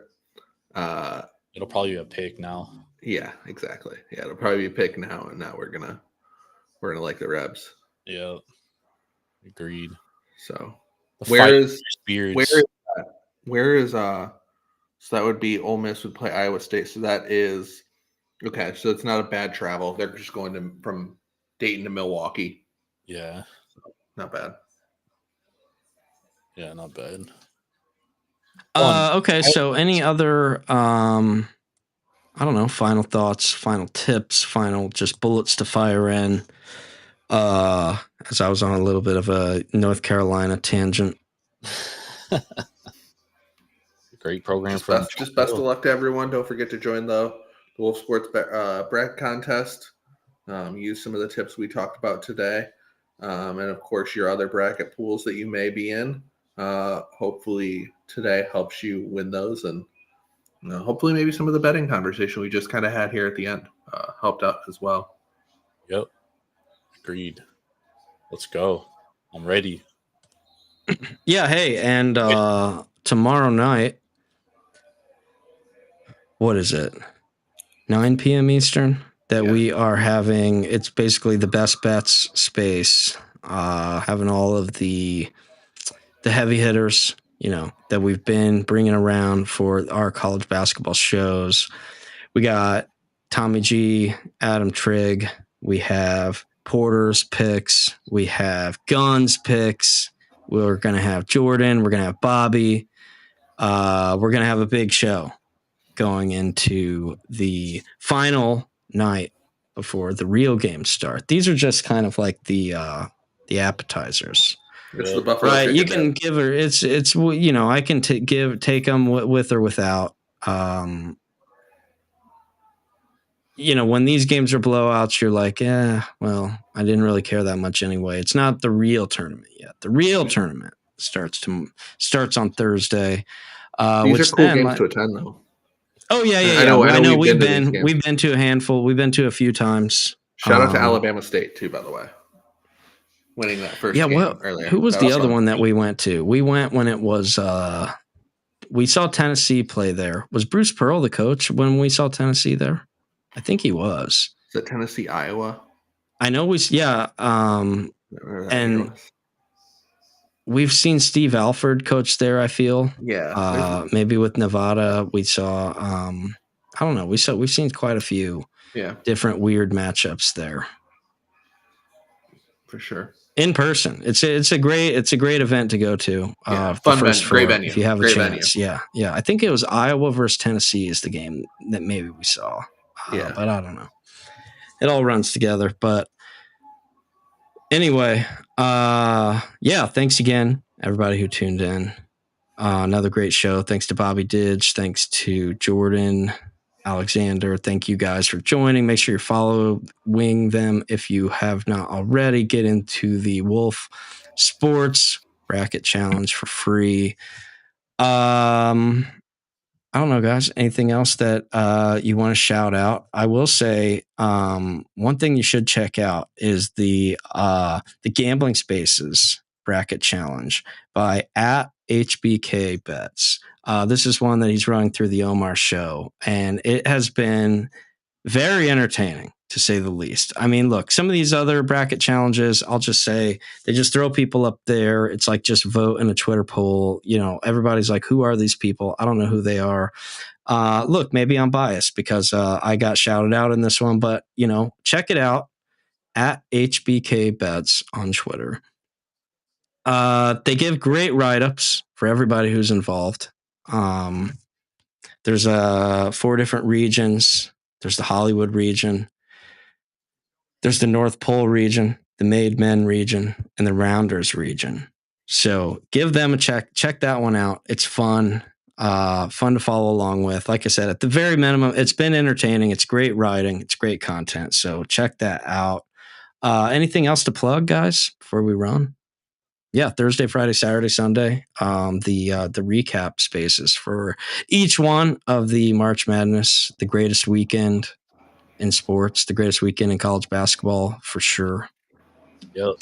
It'll probably be a pick now. Yeah, exactly. Yeah, it'll probably be a pick now, and now we're gonna like the Rebs. Yeah, agreed. So where is so that would be Ole Miss would play Iowa State. So that is okay. So it's not a bad travel. They're just going from Dayton to Milwaukee. Yeah, so not bad. Yeah, not bad. Okay, so any other I don't know, final thoughts, final tips, final just bullets to fire in. As I was on a little bit of a North Carolina tangent. Great program. Just best of luck to everyone. Don't forget to join the Wolf Sports bracket contest. Use some of the tips we talked about today. And of course, your other bracket pools that you may be in. Hopefully today helps you win those, and hopefully maybe some of the betting conversation we just kind of had here at the end helped out as well. Yep. Agreed. Let's go. I'm ready. Yeah. Hey, and tomorrow night, what is it? 9 p.m. Eastern that we are having. It's basically the best bets space, having all of the heavy hitters, that we've been bringing around for our college basketball shows. We got Tommy G, Adam Trigg. We have Porter's picks. We have Guns picks. We're going to have Jordan. We're going to have Bobby. We're going to have a big show going into the final night before the real games start. These are just kind of like the appetizers. It's the buffalo Right, you chicken can give her. It's I can take them with or without. When these games are blowouts, you're like, well, I didn't really care that much anyway. It's not the real tournament yet. The real tournament starts on Thursday. These are cool games to attend, though. Oh yeah. I know. We've been to a handful. We've been to a few times. Shout out to Alabama State too, by the way, winning that first game earlier. Who was the other one that we went to? We went when it was. We saw Tennessee play there. Was Bruce Pearl the coach when we saw Tennessee there? I think he was. Is it Tennessee, Iowa? I know and we've seen Steve Alford coach there, I feel. Yeah. Maybe with Nevada, we saw I don't know. We've seen quite a few different weird matchups there. For sure. In person. It's a great event to go to. Fun venue, great venue. If you have a great chance. Venue. Yeah. I think it was Iowa versus Tennessee is the game that maybe we saw. But I don't know. It all runs together. But anyway, thanks again, everybody who tuned in. Another great show. Thanks to Bobby Didge. Thanks to Jordan, Alexander. Thank you guys for joining. Make sure you're following them if you have not already. Get into the Wolf Sports Bracket Challenge for free. I don't know, guys. Anything else that you want to shout out? I will say one thing you should check out is the Gambling Spaces Bracket Challenge by @HBK Bets. This is one that he's running through the Omar Show, and it has been very entertaining, to say the least. I mean, look, some of these other bracket challenges, I'll just say, they just throw people up there. It's like just vote in a Twitter poll. Everybody's like, who are these people? I don't know who they are. Look, maybe I'm biased because I got shouted out in this one, but, check it out @HBK Bets on Twitter. They give great write-ups for everybody who's involved. There's 4 different regions. There's the Hollywood region. There's the North Pole region, the Made Men region, and the Rounders region. So give them a check. Check that one out. It's fun. Fun to follow along with. Like I said, at the very minimum, it's been entertaining. It's great writing. It's great content. So check that out. Anything else to plug, guys, before we run? Yeah, Thursday, Friday, Saturday, Sunday. The recap spaces for each one of the March Madness, the greatest weekend in sports, the greatest weekend in college basketball for sure. Yep.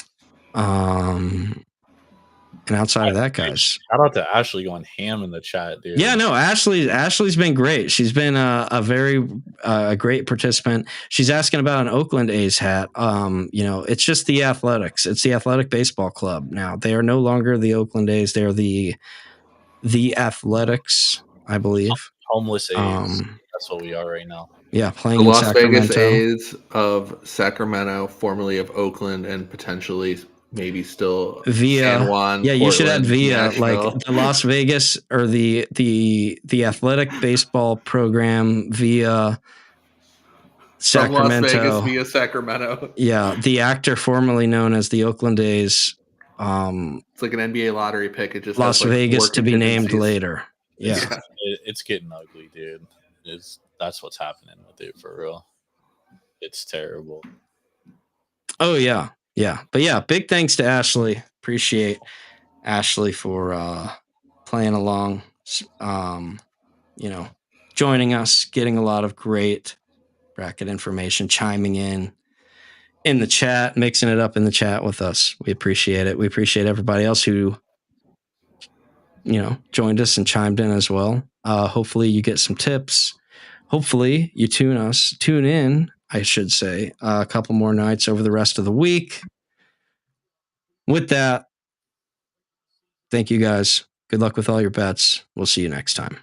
And outside of that, guys, shout out to Ashley going ham in the chat, dude. Yeah, no, Ashley's been great. She's been a very great participant. She's asking about an Oakland A's hat. It's just the Athletics. It's the Athletic Baseball Club now. They are no longer the Oakland A's. They are the Athletics, I believe. Homeless A's. That's what we are right now. Yeah, playing the in Las Sacramento. Vegas A's of Sacramento, formerly of Oakland, and potentially maybe still via San Juan. Yeah, Portland, you should add via Nashville. like the Las Vegas or the Athletic Baseball Program via Sacramento. From Las Vegas via Sacramento. Yeah, the actor formerly known as the Oakland A's. It's like an NBA lottery pick. It just Las has, like, Vegas 4 to be named contingencies. later. Yeah. It's getting ugly, dude. That's what's happening with it for real. It's terrible. Oh yeah. Yeah. But yeah, big thanks to Ashley. Appreciate Ashley for playing along, joining us, getting a lot of great bracket information, chiming in the chat, mixing it up in the chat with us. We appreciate it. We appreciate everybody else who joined us and chimed in as well. Hopefully you get some tips. Hopefully you tune in, I should say, a couple more nights over the rest of the week. With that, thank you guys. Good luck with all your bets. We'll see you next time.